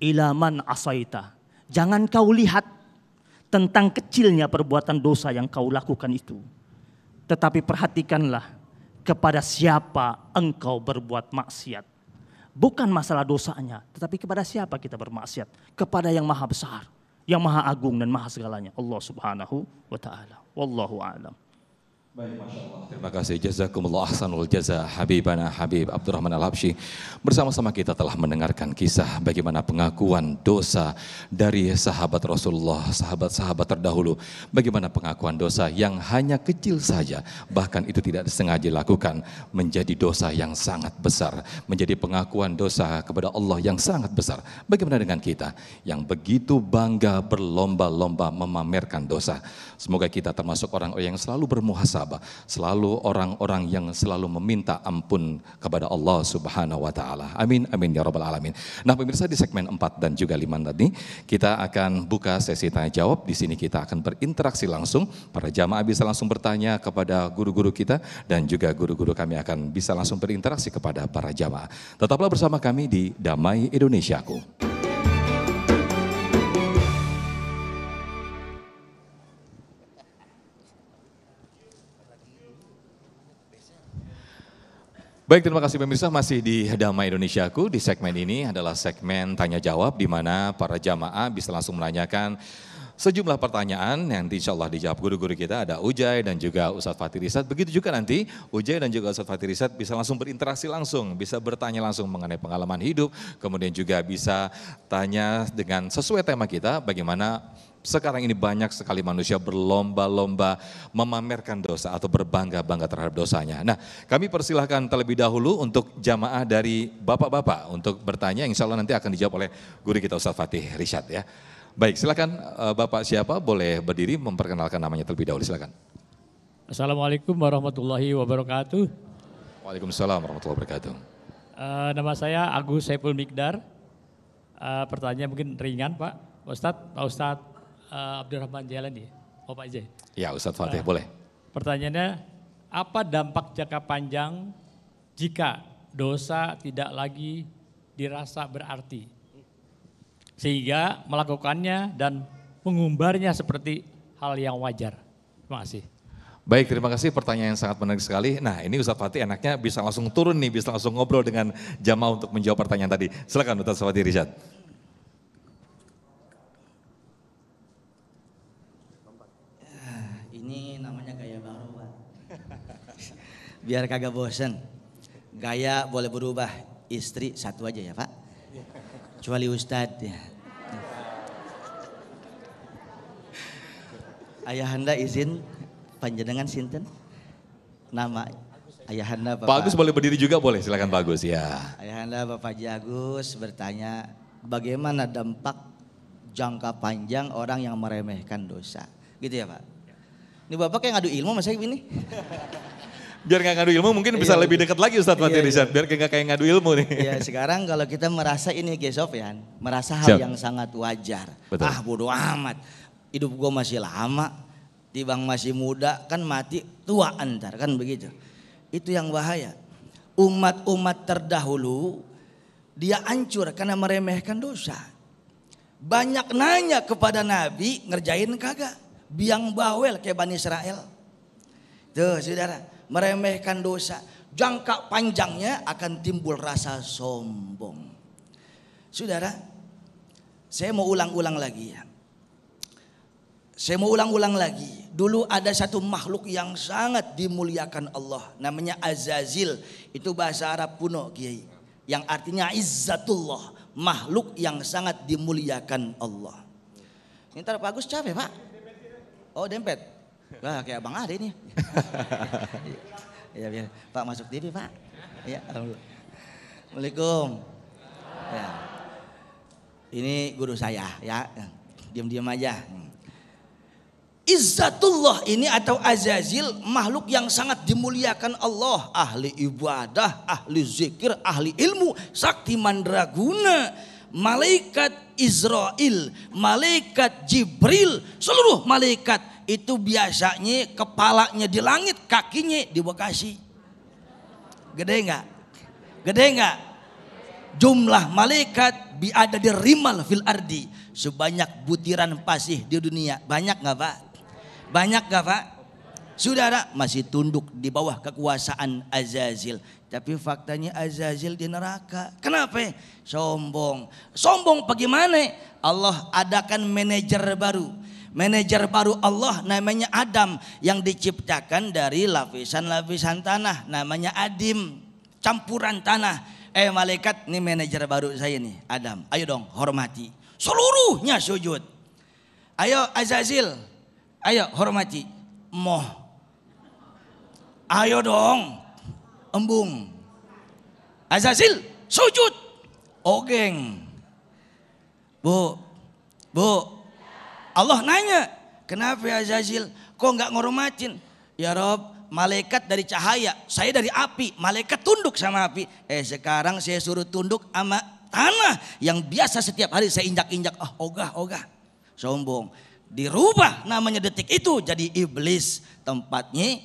ila man asaita. Jangan kau lihat tentang kecilnya perbuatan dosa yang kau lakukan itu, tetapi perhatikanlah kepada siapa engkau berbuat maksiat. Bukan masalah dosanya, tetapi kepada siapa kita bermaksiat. Kepada yang maha besar, yang maha agung dan maha segalanya, Allah Subhanahu wa ta'ala. Wallahu a'lam. Baik, Masya Allah. Terima kasih. Jazakumullah ahsanul jaza Habibana Habib Abdurrahman Al-Habsyi. Bersama-sama kita telah mendengarkan kisah bagaimana pengakuan dosa dari sahabat Rasulullah, sahabat-sahabat terdahulu. Bagaimana pengakuan dosa yang hanya kecil saja, bahkan itu tidak disengaja dilakukan, menjadi dosa yang sangat besar. Menjadi pengakuan dosa kepada Allah yang sangat besar. Bagaimana dengan kita yang begitu bangga berlomba-lomba memamerkan dosa. Semoga kita termasuk orang-orang yang selalu bermuhasabah, selalu orang-orang yang selalu meminta ampun kepada Allah Subhanahu wa taala. Amin amin ya rabbal alamin. Nah, pemirsa, di segmen 4 dan juga 5 tadi kita akan buka sesi tanya jawab. Di sini kita akan berinteraksi langsung. Para jamaah bisa langsung bertanya kepada guru-guru kita dan juga guru-guru kami akan bisa langsung berinteraksi kepada para jamaah. Tetaplah bersama kami di Damai Indonesiaku. Baik, terima kasih pemirsa, masih di Damai Indonesiaku. Di segmen ini adalah segmen tanya jawab di mana para jamaah bisa langsung menanyakan sejumlah pertanyaan yang insya Allah dijawab guru-guru kita. Ada Ujai dan juga Ustadz Fatih Rizad. Begitu juga nanti Ujai dan juga Ustadz Fatih Rizad bisa langsung berinteraksi langsung, bisa bertanya langsung mengenai pengalaman hidup, kemudian juga bisa tanya dengan sesuai tema kita, bagaimana sekarang ini banyak sekali manusia berlomba-lomba memamerkan dosa atau berbangga-bangga terhadap dosanya. Nah, kami persilahkan terlebih dahulu untuk jamaah dari bapak-bapak untuk bertanya, insya Allah nanti akan dijawab oleh guru kita Ustadz Fatih Rizad ya. Baik, silakan Bapak siapa boleh berdiri memperkenalkan namanya terlebih dahulu, silakan. Assalamualaikum warahmatullahi wabarakatuh. Waalaikumsalam warahmatullahi wabarakatuh. Nama saya Agus Saiful Mikdar. Pertanyaan mungkin ringan Pak Ustadz Abdurrahman Jalani, Pak J. Ya, Ustadz Fatih boleh. Pertanyaannya, apa dampak jangka panjang jika dosa tidak lagi dirasa berarti? Sehingga melakukannya dan mengumbarnya seperti hal yang wajar. Terima kasih. Baik, terima kasih, pertanyaan yang sangat menarik sekali. Nah, ini Ustadz Fatih enaknya bisa langsung turun nih, bisa langsung ngobrol dengan jamaah untuk menjawab pertanyaan tadi. Silakan Ustadz Fatih Rizad. Ini namanya gaya baru, Pak. Biar kagak bosen. Gaya boleh berubah, istri satu aja ya Pak. Kecuali Ustadz ya. Ayahanda izin panjenengan sinten? Nama Ayahanda Bapak. Pak Agus boleh berdiri juga boleh, silakan Pak Agus ya. Ayahanda Bapak Agus bertanya, bagaimana dampak jangka panjang orang yang meremehkan dosa? Gitu ya Pak. Ini Bapak kayak ngadu ilmu masa ini? Biar gak ngadu ilmu mungkin bisa lebih dekat lagi Ustadz Fatih Rizad, biar gak kayak ngadu ilmu nih. Ya sekarang kalau kita merasa ini Sofyan, merasa hal yang sangat wajar. Betul. Ah bodo amat, hidup gue masih lama, tibang masih muda kan mati tua antar kan begitu. Itu yang bahaya. Umat-umat terdahulu dia hancur karena meremehkan dosa. Banyak nanya kepada Nabi, ngerjain kagak. Biang bawel kayak Bani Israel. Tuh saudara, meremehkan dosa. Jangka panjangnya akan timbul rasa sombong. Saudara, saya mau ulang-ulang lagi ya. Saya mau ulang-ulang lagi. Dulu ada satu makhluk yang sangat dimuliakan Allah. Namanya Azazil. Itu bahasa Arab kuno, Kiai. Yang artinya Izzatullah. Makhluk yang sangat dimuliakan Allah. Ini ntar Pak Agus capek Pak. Oh dempet. Wah kayak Abang Ade nih. Ya biar Pak masuk TV Pak. Ya alhamdulillah. Assalamualaikum. Ya. Ini guru saya ya. Diam-diam aja. Izzatullah ini atau Azazil makhluk yang sangat dimuliakan Allah, ahli ibadah, ahli zikir, ahli ilmu, sakti mandraguna, malaikat Israel, malaikat Jibril, seluruh malaikat itu biasanya kepalanya di langit, kakinya di Bekasi. Gede enggak? Gede enggak? Jumlah malaikat ada di rimal fil ardi, sebanyak butiran pasir di dunia. Banyak enggak Pak? Banyak gak Pak? Saudara masih tunduk di bawah kekuasaan Azazil. Tapi faktanya Azazil di neraka. Kenapa? Sombong. Sombong bagaimana? Allah adakan manajer baru. Manajer baru Allah namanya Adam. Yang diciptakan dari lapisan-lapisan tanah. Namanya Adim. Campuran tanah. Malaikat ini manajer baru saya nih Adam. Ayo dong hormati. Seluruhnya sujud. Ayo Azazil. Ayo hormati, moh. Ayo dong, embung. Azazil, sujud. Ogeng. Bu. Allah nanya, kenapa Azazil? Kok nggak ngormatin? Ya Rob, malaikat dari cahaya, saya dari api. Malaikat tunduk sama api. Sekarang saya suruh tunduk sama tanah yang biasa setiap hari saya injak-injak. Ogah. Sombong. Dirubah namanya detik itu jadi iblis, tempatnya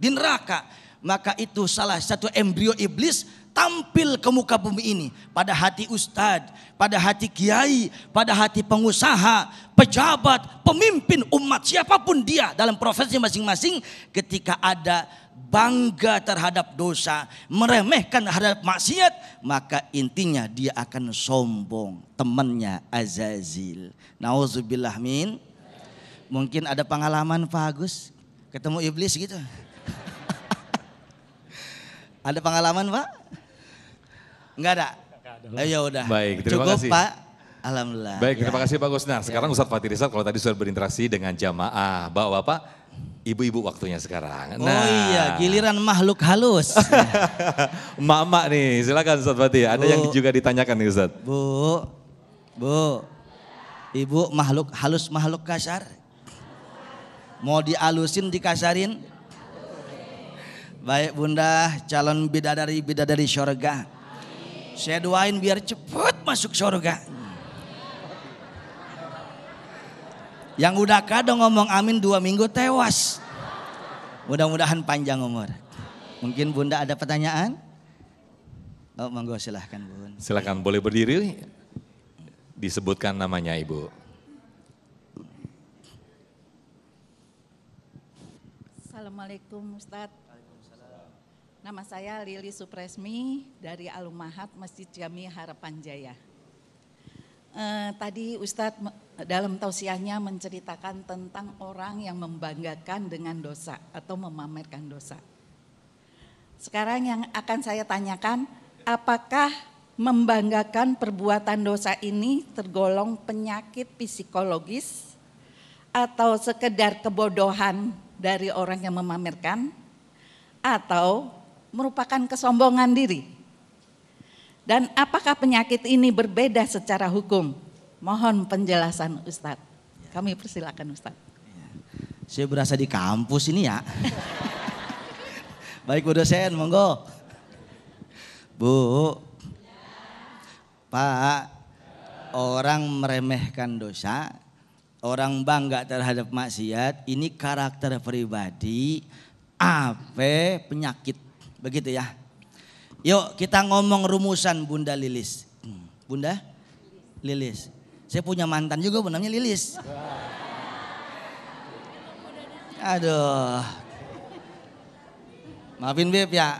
di neraka. Maka itu salah satu embrio iblis tampil ke muka bumi ini. Pada hati ustadz, pada hati kiai, pada hati pengusaha, pejabat, pemimpin umat, siapapun dia dalam profesi masing-masing. Ketika ada bangga terhadap dosa, meremehkan terhadap maksiat, maka intinya dia akan sombong. Temannya Azazil. Nauzubillah min. Mungkin ada pengalaman Pak Agus ketemu iblis gitu. Ada pengalaman Pak? Enggak ada? Ayo udah. Baik, terima cukup kasih. Pak. Alhamdulillah. Baik, terima kasih Pak Gus. Nah, sekarang Ustadz Fatih Rizal kalau tadi sudah berinteraksi dengan jamaah, Bapak-bapak, ibu-ibu waktunya sekarang. Oh iya, giliran makhluk halus. Mama nih, silakan Ustadz Fatih. Ada yang juga ditanyakan nih Ustadz. Bu, ibu makhluk halus makhluk kasar. Mau dialusin dikasarin? Baik Bunda, calon bidadari syurga. Saya doain biar cepat masuk syurga. Yang udah kadang ngomong amin 2 minggu tewas. Mudah-mudahan panjang umur. Mungkin Bunda ada pertanyaan? Oh monggo silahkan Bun. Silakan boleh berdiri. Disebutkan namanya Ibu. Assalamualaikum Ustadz. Nama saya Lili Supresmi dari Alumahat Masjid Jami Harapan Jaya. Tadi Ustadz dalam tausiahnya menceritakan tentang orang yang membanggakan dengan dosa atau memamerkan dosa. Sekarang yang akan saya tanyakan, apakah membanggakan perbuatan dosa ini tergolong penyakit psikologis atau sekedar kebodohan dari orang yang memamerkan atau merupakan kesombongan diri? Dan apakah penyakit ini berbeda secara hukum? Mohon penjelasan Ustadz. Kami persilakan Ustadz. Saya berasa di kampus ini ya. Baik Bu dosen, monggo. Bu, Pak, orang meremehkan dosa, orang bangga terhadap maksiat, ini karakter pribadi, apa penyakit, begitu ya. Yuk kita ngomong rumusan Bunda Lilis. Bunda Lilis, Saya punya mantan juga namanya Lilis. Aduh. Maafin Beb ya.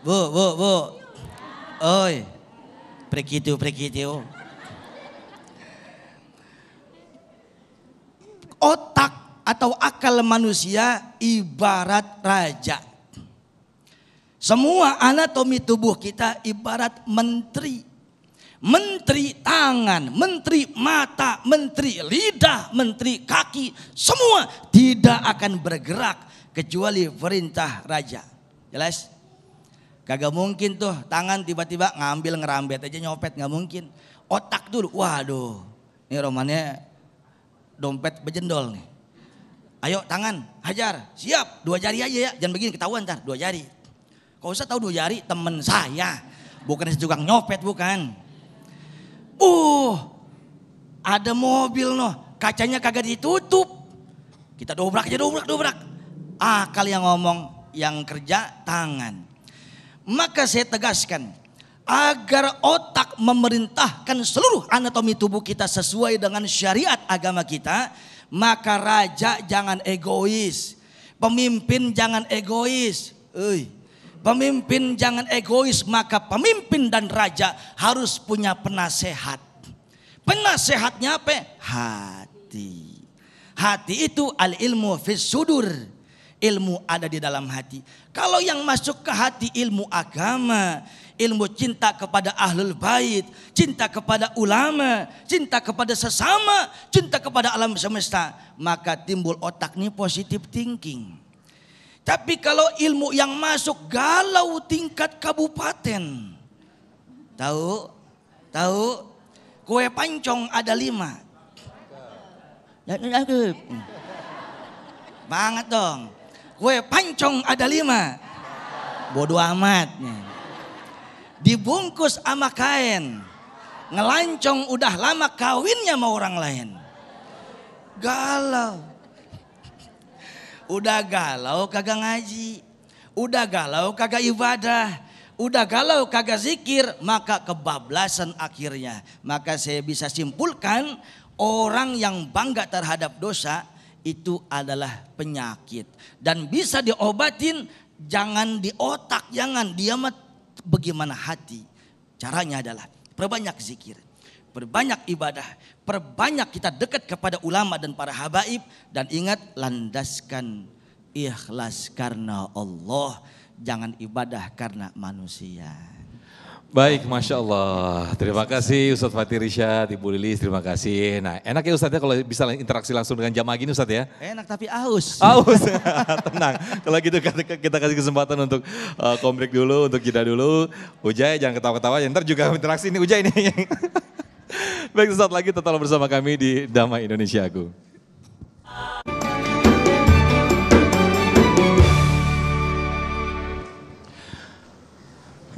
Bu. Oi. Prekitiu. Otak atau akal manusia ibarat raja. Semua anatomi tubuh kita ibarat menteri. Menteri tangan, menteri mata, menteri lidah, menteri kaki. Semua tidak akan bergerak kecuali perintah raja. Jelas? Kagak mungkin tuh tangan tiba-tiba ngambil ngerambet aja nyopet, gak mungkin. Otak dulu, waduh. Ini romannya dompet bejendol nih. Ayo tangan, hajar, siap, 2 jari aja ya. Jangan begini ketahuan ntar, 2 jari. Kau usah tahu 2 jari, temen saya. Bukan tukang nyopet, bukan. Ada mobil noh, kacanya kagak ditutup. Kita dobrak aja, dobrak. Akal yang ngomong, yang kerja tangan. Maka saya tegaskan, agar otak memerintahkan seluruh anatomi tubuh kita sesuai dengan syariat agama kita, maka raja jangan egois, pemimpin jangan egois. Pemimpin jangan egois, maka pemimpin dan raja harus punya penasehat. Penasehatnya apa? Hati. Hati itu al-ilmu fis sudur. Ilmu ada di dalam hati. Kalau yang masuk ke hati ilmu agama, ilmu cinta kepada ahlul bait, cinta kepada ulama, cinta kepada sesama, cinta kepada alam semesta, maka timbul otak ini positive thinking. Tapi kalau ilmu yang masuk galau tingkat kabupaten. Tahu? Kue pancong ada 5. Banget dong. Kue pancong ada 5. Bodoh amat. Dibungkus sama kain. Ngelancong udah lama kawinnya sama orang lain. Galau. Udah galau kagak ngaji, udah galau kagak ibadah, udah galau kagak zikir, maka kebablasan akhirnya. Maka saya bisa simpulkan orang yang bangga terhadap dosa itu adalah penyakit. Dan bisa diobatin, jangan di otak, jangan dia bagaimana hati. Caranya adalah perbanyak zikir, perbanyak ibadah, perbanyak kita dekat kepada ulama dan para habaib. Dan ingat, landaskan ikhlas karena Allah, jangan ibadah karena manusia. Baik, Masya Allah. Terima kasih Ustadz Fathir Irsyad, Ibu Lilis, terima kasih. Nah, enak ya Ustadz ya kalau bisa interaksi langsung dengan jamaah gini Ustadz ya? Enak tapi aus. Aus, tenang. Kalau gitu kita kasih kesempatan untuk kombrek dulu, untuk jeda dulu. Ujai jangan ketawa-ketawa, ntar juga interaksi ini Ujai nih. Baik, sesaat lagi tetaplah bersama kami di Damai Indonesiaku.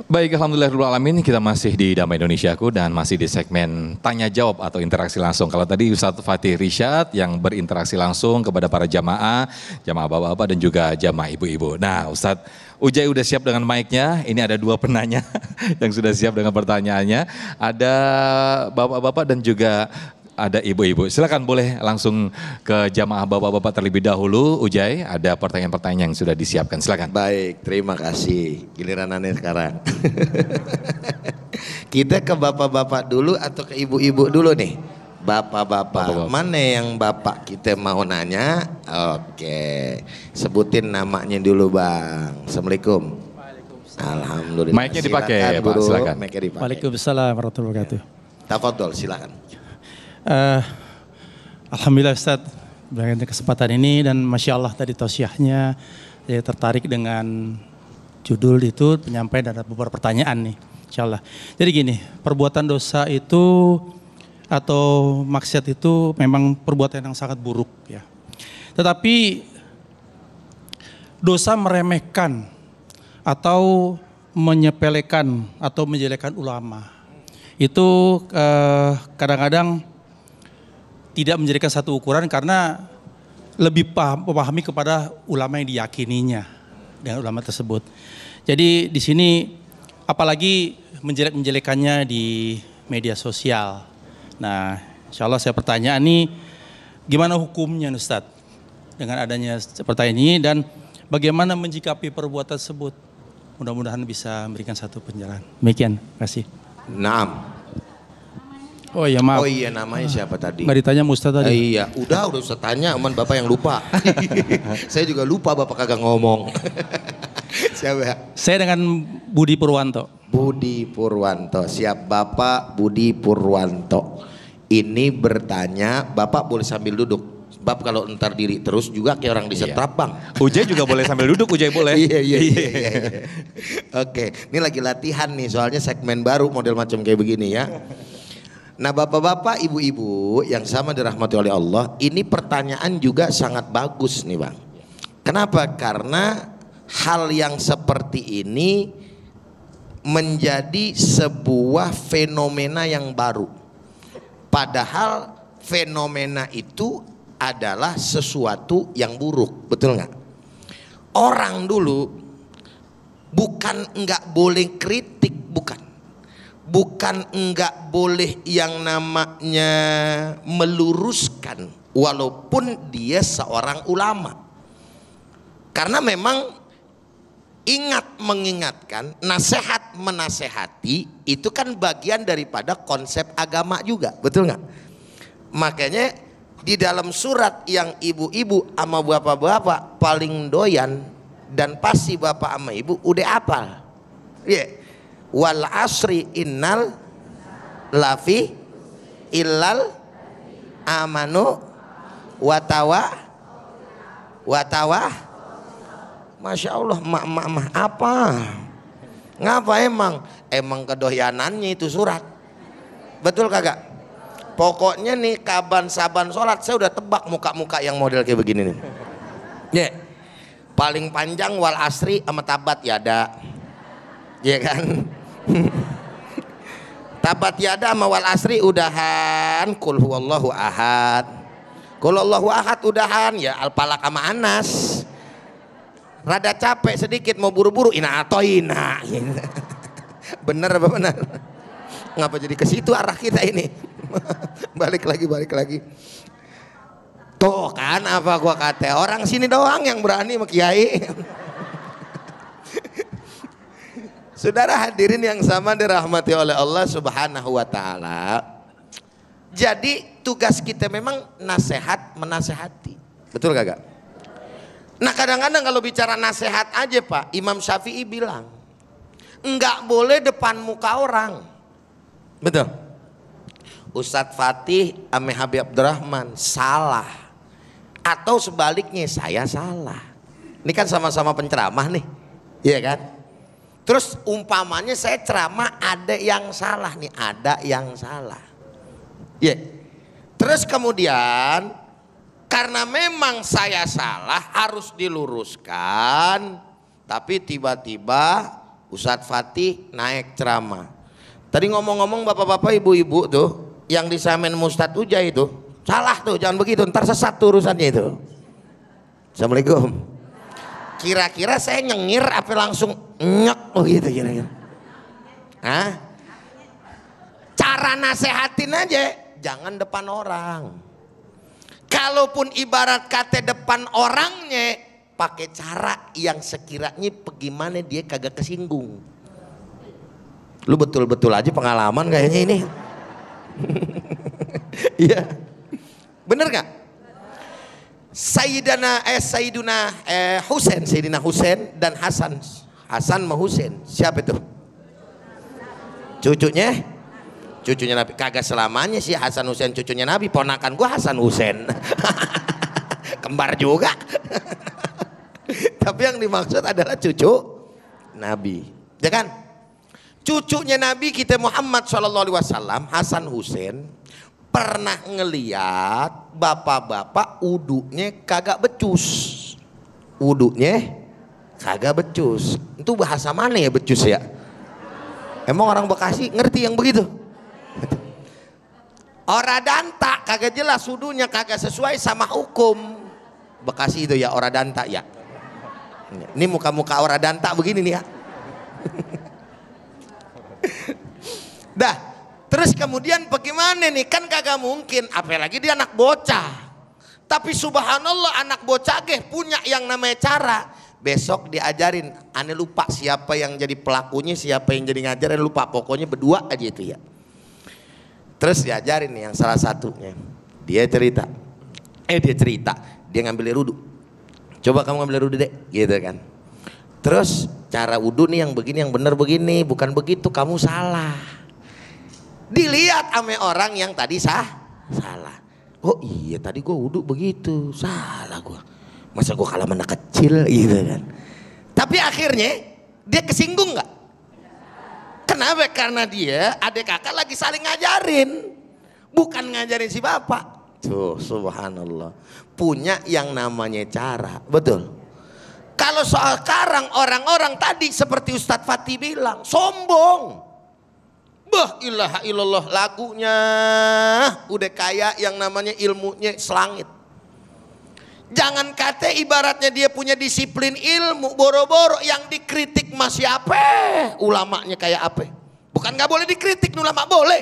Baik, alhamdulillahirrahmanirrahim, kita masih di Damai Indonesiaku dan masih di segmen tanya jawab atau interaksi langsung. Kalau tadi Ustadz Fathir Irsyad yang berinteraksi langsung kepada para jamaah bapak-bapak dan juga jamaah ibu-ibu. Nah, Ustadz Ujai udah siap dengan mic-nya, ini ada 2 penanya yang sudah siap dengan pertanyaannya. Ada bapak-bapak dan juga ada ibu-ibu. Silakan boleh langsung ke jamaah bapak-bapak terlebih dahulu. Ujai, ada pertanyaan-pertanyaan yang sudah disiapkan. Silakan. Baik, terima kasih. Giliran aneh sekarang. Kita ke bapak-bapak dulu atau ke ibu-ibu dulu nih? Bapak-bapak. Mana yang bapak kita mau nanya? Oke, sebutin namanya dulu Bang. Assalamualaikum. Alhamdulillah. Mic-nya dipakai, Pak. Silakan. Mic-nya dipakai. Waalaikumsalam warahmatullahi wabarakatuh. Tafadhol, silakan. Alhamdulillah Ustaz dengan kesempatan ini, dan Masya Allah tadi tausiahnya saya tertarik dengan judul itu, penyampaian dan beberapa pertanyaan nih Insya Allah. Jadi gini, perbuatan dosa itu atau maksiat itu memang perbuatan yang sangat buruk ya. Tetapi dosa meremehkan atau menyepelekan atau menjelekan ulama itu kadang-kadang tidak menjadikan satu ukuran, karena lebih memahami kepada ulama yang diyakininya dengan ulama tersebut. Jadi di sini apalagi menjelek-menjelekannya di media sosial, Nah, insya Allah saya pertanyaan nih, gimana hukumnya Ustadz dengan adanya pertanyaan ini dan bagaimana menyikapi perbuatan tersebut? Mudah-mudahan bisa memberikan satu penjelasan. Demikian, terima kasih. Naam. Oh iya maaf. Oh iya, namanya siapa tadi? Nggak ditanya Ustadz tadi. Iya, udah Ustadz tanya, aman Bapak yang lupa. Saya juga lupa Bapak kagak ngomong. Siapa ya? Saya dengan Budi Purwanto. Budi Purwanto, siap Bapak Budi Purwanto. Ini bertanya, Bapak boleh sambil duduk. Bab kalau ntar diri terus juga kayak orang disetrap Bang. Ujai juga boleh sambil duduk, Ujai boleh. Iya. Oke, ini lagi latihan nih soalnya segmen baru model macam kayak begini ya. Nah bapak-bapak, ibu-ibu yang sama dirahmati oleh Allah, ini pertanyaan juga sangat bagus nih Bang. Kenapa? Karena hal yang seperti ini menjadi sebuah fenomena yang baru. Padahal fenomena itu adalah sesuatu yang buruk, betul nggak? Orang dulu bukan nggak boleh kritik, bukan enggak boleh yang namanya meluruskan walaupun dia seorang ulama. Karena memang mengingatkan, nasihat menasehati itu kan bagian daripada konsep agama juga, betul nggak? Makanya di dalam surat yang ibu-ibu sama bapak-bapak paling doyan dan pasti bapak sama ibu udah hafal. Yeah. Wal asri innal lafi illal amanu watawa. Masya Allah, mak apa? Ngapa emang kedoyanannya itu surat? Betul kagak? Pokoknya nih kaban saban sholat saya udah tebak muka-muka yang model kayak begini nih. Yeah. Paling panjang wal asri sama tabat yada. Ya kan? Tabat yada sama wal asri udahan, kul huwallahu ahad. Kul huwallahu ahad udahan, ya al-falaq sama Anas. Rada capek sedikit mau buru-buru ina atoina. Bener apa bener? Ngapa jadi ke situ arah kita ini? balik lagi. Tuh kan apa gua kata, orang sini doang yang berani sama kiai. Saudara hadirin yang sama dirahmati oleh Allah Subhanahu wa taala. Jadi tugas kita memang nasihat menasehati. Betul kagak? Nah kadang-kadang kalau bicara nasihat aja Pak, Imam Syafi'i bilang enggak boleh depan muka orang. Betul. Ustadz Fatih ame Habib Abdurrahman salah. Atau sebaliknya saya salah. Ini kan sama-sama penceramah nih. Iya kan? Terus umpamanya saya ceramah ada yang salah nih, ada yang salah. Ya. Terus kemudian karena memang saya salah harus diluruskan, tapi tiba-tiba Ustadz Fatih naik ceramah. Tadi ngomong-ngomong bapak-bapak ibu-ibu tuh yang disamen Ustadz Ujai itu salah tuh, jangan begitu, ntar sesat tuh urusannya itu. Assalamualaikum. Kira-kira saya nyengir apa langsung nyek gitu kira-kira? Hah? Cara nasehatin aja, jangan depan orang. Kalaupun ibarat kata depan orangnya, pakai cara yang sekiranya bagaimana dia kagak kesinggung. Lu betul-betul aja pengalaman kayaknya ini. Iya. Bener gak? Sayyidina Husain dan Hasan sama Husain. Siapa itu? Cucunya Nabi. Kagak selamanya sih Hasan Husain cucunya Nabi. Ponakan gua Hasan Husain. Kembar juga. Tapi yang dimaksud adalah cucu Nabi. Ya kan? Cucunya Nabi kita Muhammad SAW, Hasan Husain, pernah ngeliat bapak-bapak wudunya kagak becus. Itu bahasa mana ya becus ya? Emang orang Bekasi ngerti yang begitu? Oradanta kagak jelas wudunya, kagak sesuai sama hukum. Bekasi itu ya oradanta ya. Ini muka-muka oradanta begini nih ya. Dah, Terus kemudian bagaimana nih, kan kagak mungkin, apalagi dia anak bocah. Tapi subhanallah anak bocah punya yang namanya cara. Besok diajarin, aneh lupa siapa yang jadi pelakunya, siapa yang jadi ngajarin, lupa, pokoknya berdua aja itu ya. Terus diajarin nih yang salah satunya, dia cerita, dia ngambil air wudhu. Coba kamu ngambil air wudhu dek, gitu kan. Terus cara wudhu nih yang begini, yang benar begini, bukan begitu, kamu salah. Dilihat sama orang yang tadi salah. Oh iya tadi gue wudhu begitu, salah gue. Masa gue kalah anak kecil gitu kan. Tapi akhirnya dia kesinggung gak? Kenapa? Karena dia adik kakak lagi saling ngajarin. Bukan ngajarin si bapak. Tuh subhanallah. Punya yang namanya cara. Betul. Kalau soal sekarang orang-orang tadi seperti Ustadz Fatih bilang, sombong. Bah ilaha illallah, lagunya udah kayak yang namanya ilmunya selangit. Jangan kata ibaratnya dia punya disiplin ilmu, boro-boro yang dikritik masih apa? Ulamanya kayak apa? Bukan gak boleh dikritik, ulama boleh.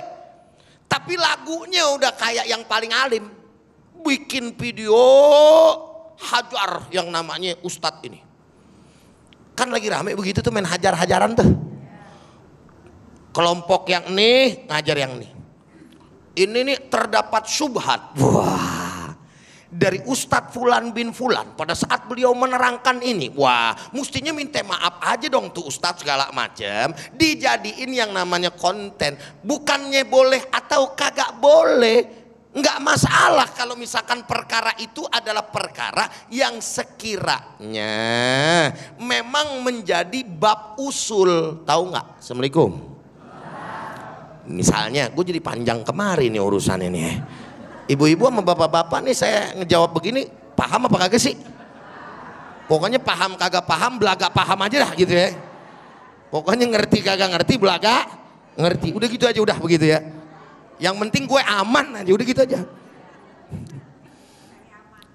Tapi lagunya udah kayak yang paling alim. Bikin video hajar yang namanya Ustadz ini. Kan lagi rame begitu tuh main hajar-hajaran tuh. Kelompok yang nih ngajar yang nih. Ini nih terdapat syubhat. Wah, dari Ustadz Fulan bin Fulan pada saat beliau menerangkan ini. Wah, mestinya minta maaf aja dong tuh Ustadz segala macam. Dijadiin yang namanya konten. Bukannya boleh atau kagak boleh. Nggak masalah kalau misalkan perkara itu adalah perkara yang sekiranya memang menjadi bab usul. Tahu nggak? Assalamualaikum. Misalnya, gue jadi panjang kemarin nih urusan ini. Ibu-ibu sama bapak-bapak nih saya ngejawab begini, paham apa kagak sih? Pokoknya paham kagak paham, belaga paham aja dah gitu ya. Pokoknya ngerti kagak ngerti, belaga ngerti. Udah gitu aja udah begitu ya. Yang penting gue aman aja, udah gitu aja.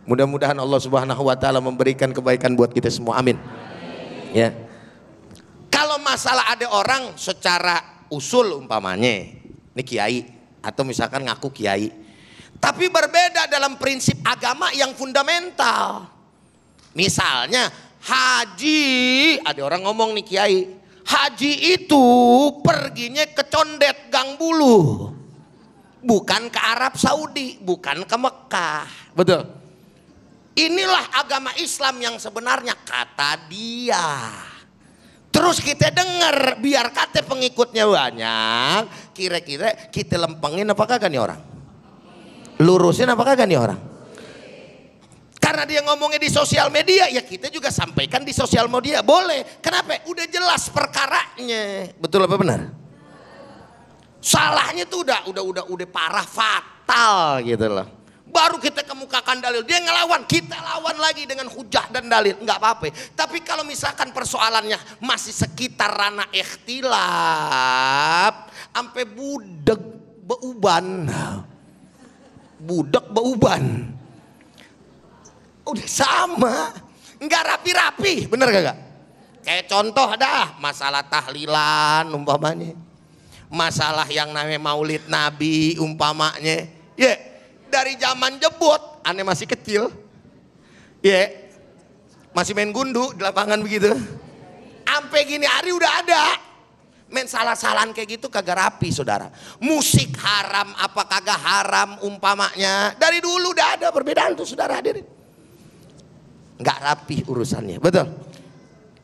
Mudah-mudahan Allah Subhanahu wa taala memberikan kebaikan buat kita semua. Amin. Ya. Kalau masalah ada orang secara usul umpamanya, ini kiai atau misalkan ngaku kiai, tapi berbeda dalam prinsip agama yang fundamental. Misalnya haji, ada orang ngomong nih kiai, haji itu perginya ke Condet Gang Bulu, bukan ke Arab Saudi, bukan ke Mekah, betul? Inilah agama Islam yang sebenarnya kata dia. Terus kita dengar, biar kata pengikutnya banyak, kira-kira kita lempengin apa kagak nih orang? Lurusin apa kagak nih orang? Karena dia ngomongnya di sosial media, ya kita juga sampaikan di sosial media, boleh. Kenapa? Udah jelas perkaranya, betul apa benar? Salahnya tuh udah parah, fatal gitu loh. Baru kita kemukakan dalil, dia ngelawan, kita lawan lagi dengan hujah dan dalil, nggak apa-apa. Tapi kalau misalkan persoalannya masih sekitar ranah ikhtilaf, sampai budak beuban, udah sama, nggak rapi-rapi, bener gak? Kayak contoh dah, masalah tahlilan umpamanya, masalah yang namanya maulid Nabi umpamanya, ya. Dari zaman jebot, aneh masih kecil, ya, masih main gundu di lapangan begitu. Sampai gini hari udah ada, main salah-salahan kayak gitu kagak rapi saudara. Musik haram apa kagak haram umpamanya, dari dulu udah ada perbedaan tuh saudara hadirin. Nggak rapi urusannya, betul.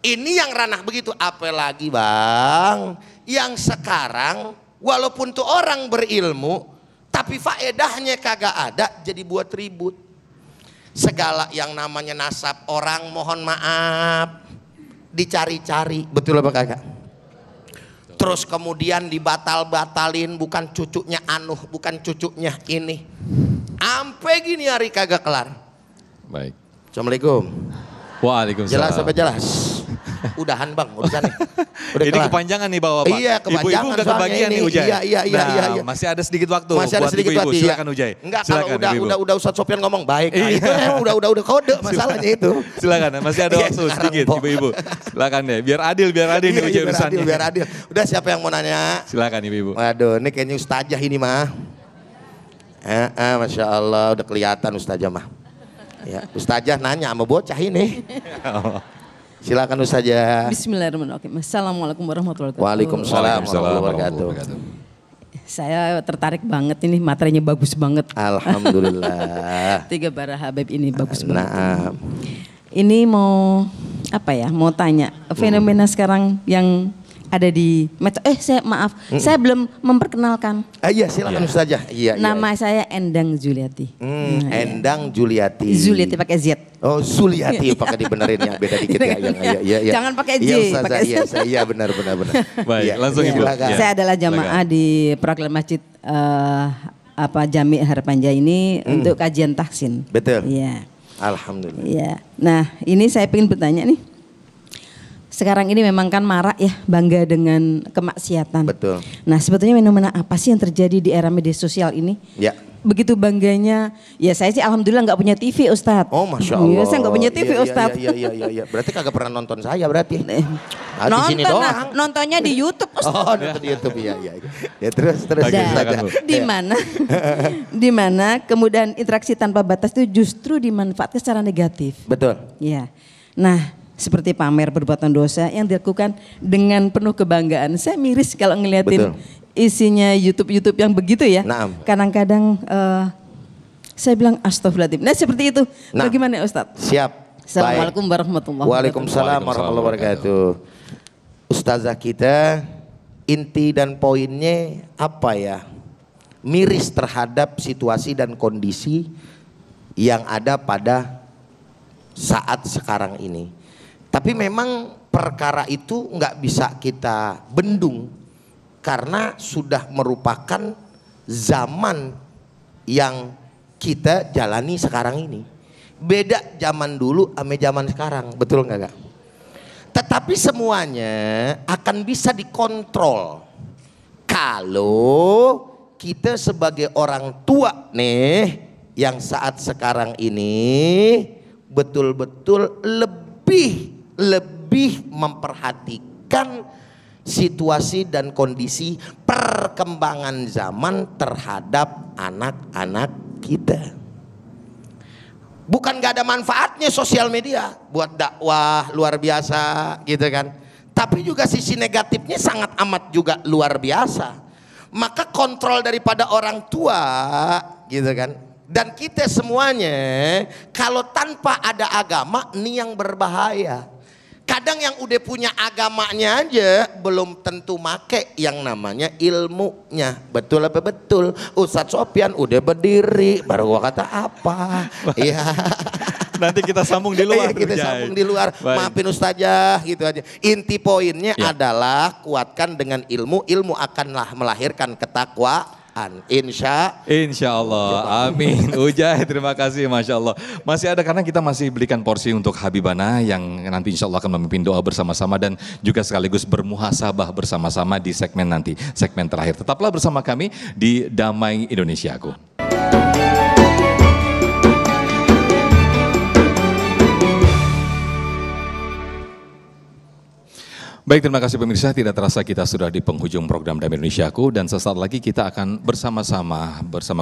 Ini yang ranah begitu, apalagi bang, yang sekarang walaupun tuh orang berilmu, tapi faedahnya kagak ada, jadi buat ribut. Segala yang namanya nasab orang mohon maaf dicari-cari, betul apa kagak? Terus kemudian dibatal-batalin, bukan cucunya Anuh, bukan cucunya ini. Ampe gini hari kagak kelar. Baik. Assalamualaikum. Waalaikumsalam. Jelas apa jelas? Udahan bang, urusannya. Udah Ini kelar. kepanjangan nih Bapak. Iya, kepanjangan Ibu-ibu nggak soalnya kebagian ini. nih Ujai. Iya. Masih ada sedikit waktu Masih ada buat sedikit ibu-ibu. waktu. Silakan Ujai. Enggak, Silakan, kalau ibu-ibu. udah Ustadz Sofyan ngomong baik. Nah, Iya. itu emang udah kode masalahnya itu. Silakan, masih ada Iya, waktu sekarang, sedikit Pok. ibu-ibu. Silakan deh, biar adil nih Ujai Biar urusannya. adil, biar adil. Udah siapa yang mau nanya? Silakan ibu-ibu. Waduh, ini kayaknya ustazah ini mah. Masya Allah, udah kelihatan ustazah mah. Ya, ustazah nanya sama bocah ini. Silakan ustazah. Bismillahirrahmanirrahim. Assalamualaikum warahmatullahi wabarakatuh. Waalaikumsalam warahmatullahi wabarakatuh. Saya tertarik banget ini, materinya bagus banget. Alhamdulillah. Tiga Bara Habib ini bagus banget. Nah, Ini mau apa ya? Mau tanya fenomena sekarang yang ada di saya belum memperkenalkan. iya silakan ustazah. Iya. Nama saya Endang Juliati. Nah, ya. Endang Juliati. Juliati pakai Z. Oh, Suliati pakai dibenerin ya, beda dikit ya. Iya. Jangan pakai J, Iya, ustazah, pakai iya, Z. iya benar. Baik, Iya, langsung iya, Ibu. silakan. Iya. Saya adalah jamaah di Proklama Masjid Jami Harapanjaya ini untuk kajian tahsin. Betul. Iya. Alhamdulillah. Iya. Nah, ini saya ingin bertanya nih. Sekarang ini memang kan marak ya bangga dengan kemaksiatan. Betul. Nah, sebetulnya fenomena apa sih yang terjadi di era media sosial ini? Ya. Begitu bangganya, ya saya sih alhamdulillah nggak punya TV Ustadz. Oh Masya Allah. Iya, saya nggak punya TV Ustadz. Iya. Berarti kagak pernah nonton saya berarti. Di sini Nonton, doang. nontonnya di YouTube Ustadz. Oh, nonton di YouTube, iya. Ya terus. Oke, Dan silakan, Bu. di mana kemudian interaksi tanpa batas itu justru dimanfaatkan secara negatif. Betul. Ya. Nah, seperti pamer perbuatan dosa yang dilakukan dengan penuh kebanggaan. Saya miris kalau ngeliatin Betul. isinya YouTube yang begitu ya. Naam. Kadang-kadang saya bilang astagfirullahaladzim. Nah, seperti itu. Nah. Bagaimana Ustadz? Siap. Assalamualaikum warahmatullahi wabarakatuh. Waalaikumsalam warahmatullahi wabarakatuh. Ustazah kita inti dan poinnya apa ya? Miris terhadap situasi dan kondisi yang ada pada saat sekarang ini. Tapi memang perkara itu nggak bisa kita bendung karena sudah merupakan zaman yang kita jalani sekarang ini. Beda zaman dulu sama zaman sekarang, betul nggak Kak? Tetapi semuanya akan bisa dikontrol kalau kita sebagai orang tua nih yang saat sekarang ini betul-betul lebih memperhatikan situasi dan kondisi perkembangan zaman terhadap anak-anak kita. Bukan gak ada manfaatnya sosial media buat dakwah luar biasa gitu kan. Tapi juga sisi negatifnya sangat amat juga luar biasa. Maka kontrol daripada orang tua gitu kan. Dan kita semuanya kalau tanpa ada agama ini yang berbahaya. Kadang yang udah punya agamanya aja belum tentu make yang namanya ilmunya. Betul apa betul? Ustadz Sofyan udah berdiri baru gua kata apa? Iya. Nanti kita sambung di luar. Kita Ujai. sambung di luar. Baik. Maafin ustazah gitu aja. Inti poinnya Ya. adalah kuatkan dengan ilmu. Ilmu akanlah melahirkan ketakwaan. Insya Allah, amin. Ujai, terima kasih, Masya Allah. Masih ada karena kita masih belikan porsi untuk Habibana yang nanti insya Allah akan memimpin doa bersama-sama dan juga sekaligus bermuhasabah bersama-sama di segmen nanti, segmen terakhir. Tetaplah bersama kami di Damai Indonesiaku. Baik, terima kasih pemirsa. Tidak terasa kita sudah di penghujung program Damai Indonesiaku dan sesaat lagi kita akan bersama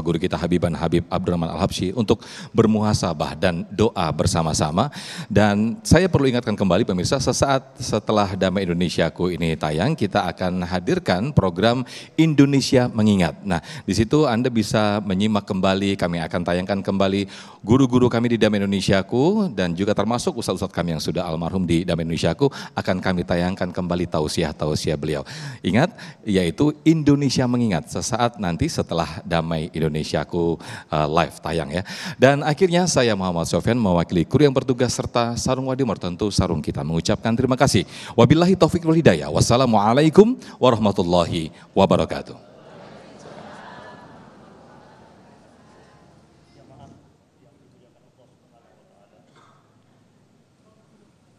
guru kita Habib Abdurrahman Al-Habsyi untuk bermuhasabah dan doa bersama-sama. Dan saya perlu ingatkan kembali pemirsa, sesaat setelah Damai Indonesiaku ini tayang, kita akan hadirkan program Indonesia Mengingat. Nah, di situ Anda bisa menyimak kembali, kami akan tayangkan kembali guru-guru kami di Damai Indonesiaku dan juga termasuk ustadz-ustadz kami yang sudah almarhum di Damai Indonesiaku akan kami tayangkan kembali tausiah beliau. Ingat, yaitu Indonesia Mengingat sesaat nanti setelah Damai Indonesiaku live tayang ya. Dan akhirnya saya Muhammad Sofyan mewakili kru yang bertugas serta Sarung Wadimor tentu Sarung kita mengucapkan terima kasih. Wabillahi taufiq wal hidayah. Wassalamualaikum warahmatullahi wabarakatuh.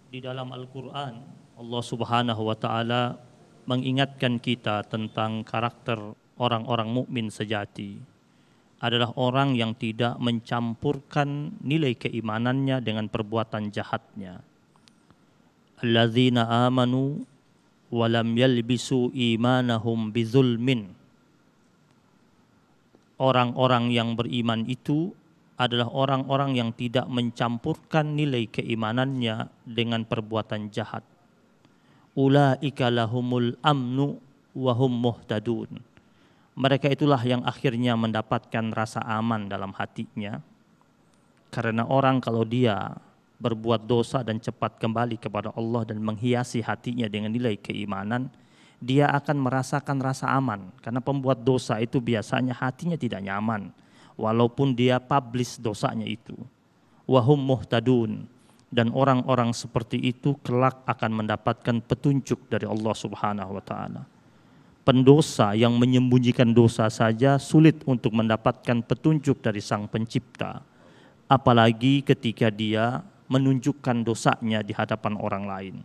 Di dalam Al-Quran Allah Subhanahu wa taala mengingatkan kita tentang karakter orang-orang mukmin sejati adalah orang yang tidak mencampurkan nilai keimanannya dengan perbuatan jahatnya. Alladzina amanu wa lam yalbisu imanahum bizulmin. Orang-orang yang beriman itu adalah orang-orang yang tidak mencampurkan nilai keimanannya dengan perbuatan jahat. Ulaika lahumul amnu wa hum muhtadun. Mereka itulah yang akhirnya mendapatkan rasa aman dalam hatinya. Karena orang kalau dia berbuat dosa dan cepat kembali kepada Allah dan menghiasi hatinya dengan nilai keimanan, dia akan merasakan rasa aman. Karena pembuat dosa itu biasanya hatinya tidak nyaman, walaupun dia publish dosanya itu. Wahum muhtadun. Dan orang-orang seperti itu kelak akan mendapatkan petunjuk dari Allah Subhanahu wa taala. Pendosa yang menyembunyikan dosa saja sulit untuk mendapatkan petunjuk dari Sang Pencipta, apalagi ketika dia menunjukkan dosanya di hadapan orang lain.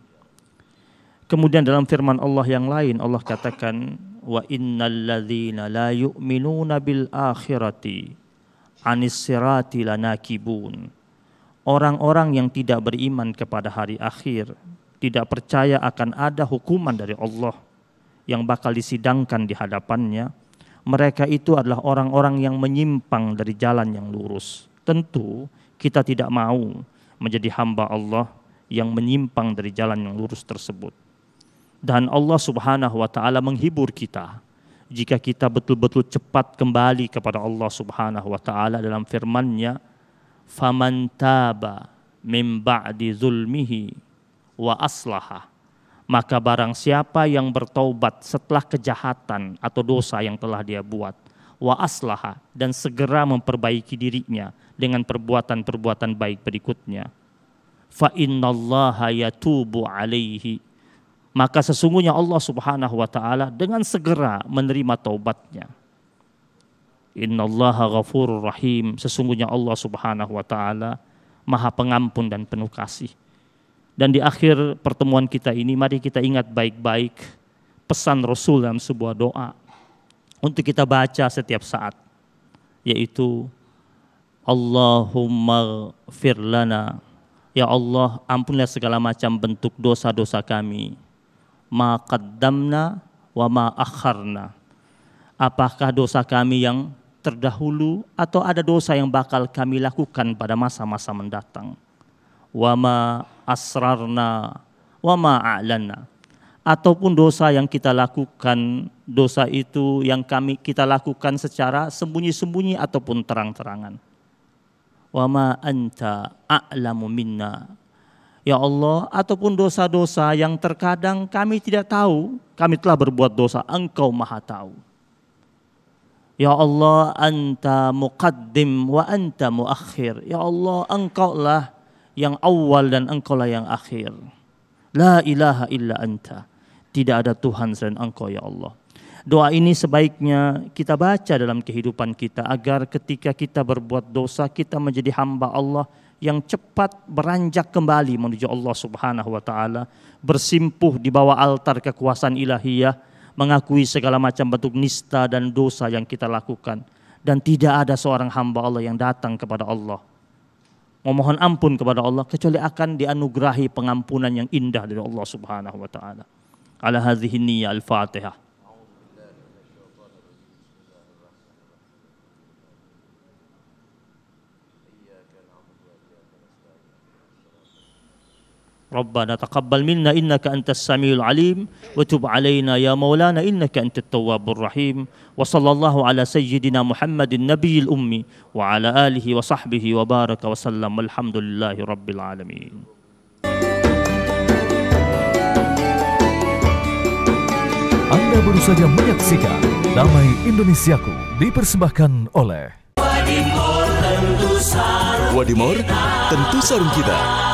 Kemudian dalam firman Allah yang lain, Allah katakan, wa innal ladzina la yu'minuna bil akhirati anis sirati lanakibun. Orang-orang yang tidak beriman kepada hari akhir, tidak percaya akan ada hukuman dari Allah yang bakal disidangkan di hadapannya, mereka itu adalah orang-orang yang menyimpang dari jalan yang lurus. Tentu kita tidak mau menjadi hamba Allah yang menyimpang dari jalan yang lurus tersebut. Dan Allah Subhanahu wa taala menghibur kita jika kita betul-betul cepat kembali kepada Allah Subhanahu wa taala dalam firman-Nya, faman taba min ba'di zulmihi wa aslaha. Maka barang siapa yang bertaubat setelah kejahatan atau dosa yang telah dia buat, wa aslaha, dan segera memperbaiki dirinya dengan perbuatan-perbuatan baik berikutnya, fa innallaha yatubu alaihi, maka sesungguhnya Allah Subhanahu wa taala dengan segera menerima taubatnya. Innallaha ghafurur rahim, sesungguhnya Allah Subhanahu wa taala Maha Pengampun dan penuh kasih. Dan di akhir pertemuan kita ini, mari kita ingat baik-baik pesan Rasul dalam sebuah doa untuk kita baca setiap saat, yaitu Allahumma ighfir lana, ya Allah ampunilah segala macam bentuk dosa-dosa kami, ma qaddamna wa ma akharna, apakah dosa kami yang terdahulu atau ada dosa yang bakal kami lakukan pada masa-masa mendatang, wa ma asrarna wa ma a'lanna, ataupun dosa yang kita lakukan, dosa itu yang kita lakukan secara sembunyi-sembunyi ataupun terang-terangan. Wa ma anta a'lamu minna, ya Allah, ataupun dosa-dosa yang terkadang kami tidak tahu, kami telah berbuat dosa, Engkau Maha tahu. Ya Allah, anta muqaddim wa anta muakhir, ya Allah, Engkau lah yang awal dan Engkau lah yang akhir. La ilaha illa anta, tidak ada Tuhan selain Engkau ya Allah. Doa ini sebaiknya kita baca dalam kehidupan kita agar ketika kita berbuat dosa kita menjadi hamba Allah yang cepat beranjak kembali menuju Allah Subhanahu wa taala, bersimpuh di bawah altar kekuasaan ilahiyah, mengakui segala macam bentuk nista dan dosa yang kita lakukan, dan tidak ada seorang hamba Allah yang datang kepada Allah memohon ampun kepada Allah kecuali akan dianugerahi pengampunan yang indah dari Allah Subhanahu wa taala. Ala hadhihi niyyah al-Fatihah. Rabbana taqabbal minna innaka antas samiul alim wa tub alaina ya maulana innaka antat tawwabur rahim. Wa sallallahu ala sayyidina Muhammadin nabiyil ummi wa ala alihi wa sahbihi wa baraka wa sallam. Alhamdulillahi rabbil alamin. Anda baru saja menyaksikan Damai Indonesiaku dipersembahkan oleh Wadimor tentu sarung kita.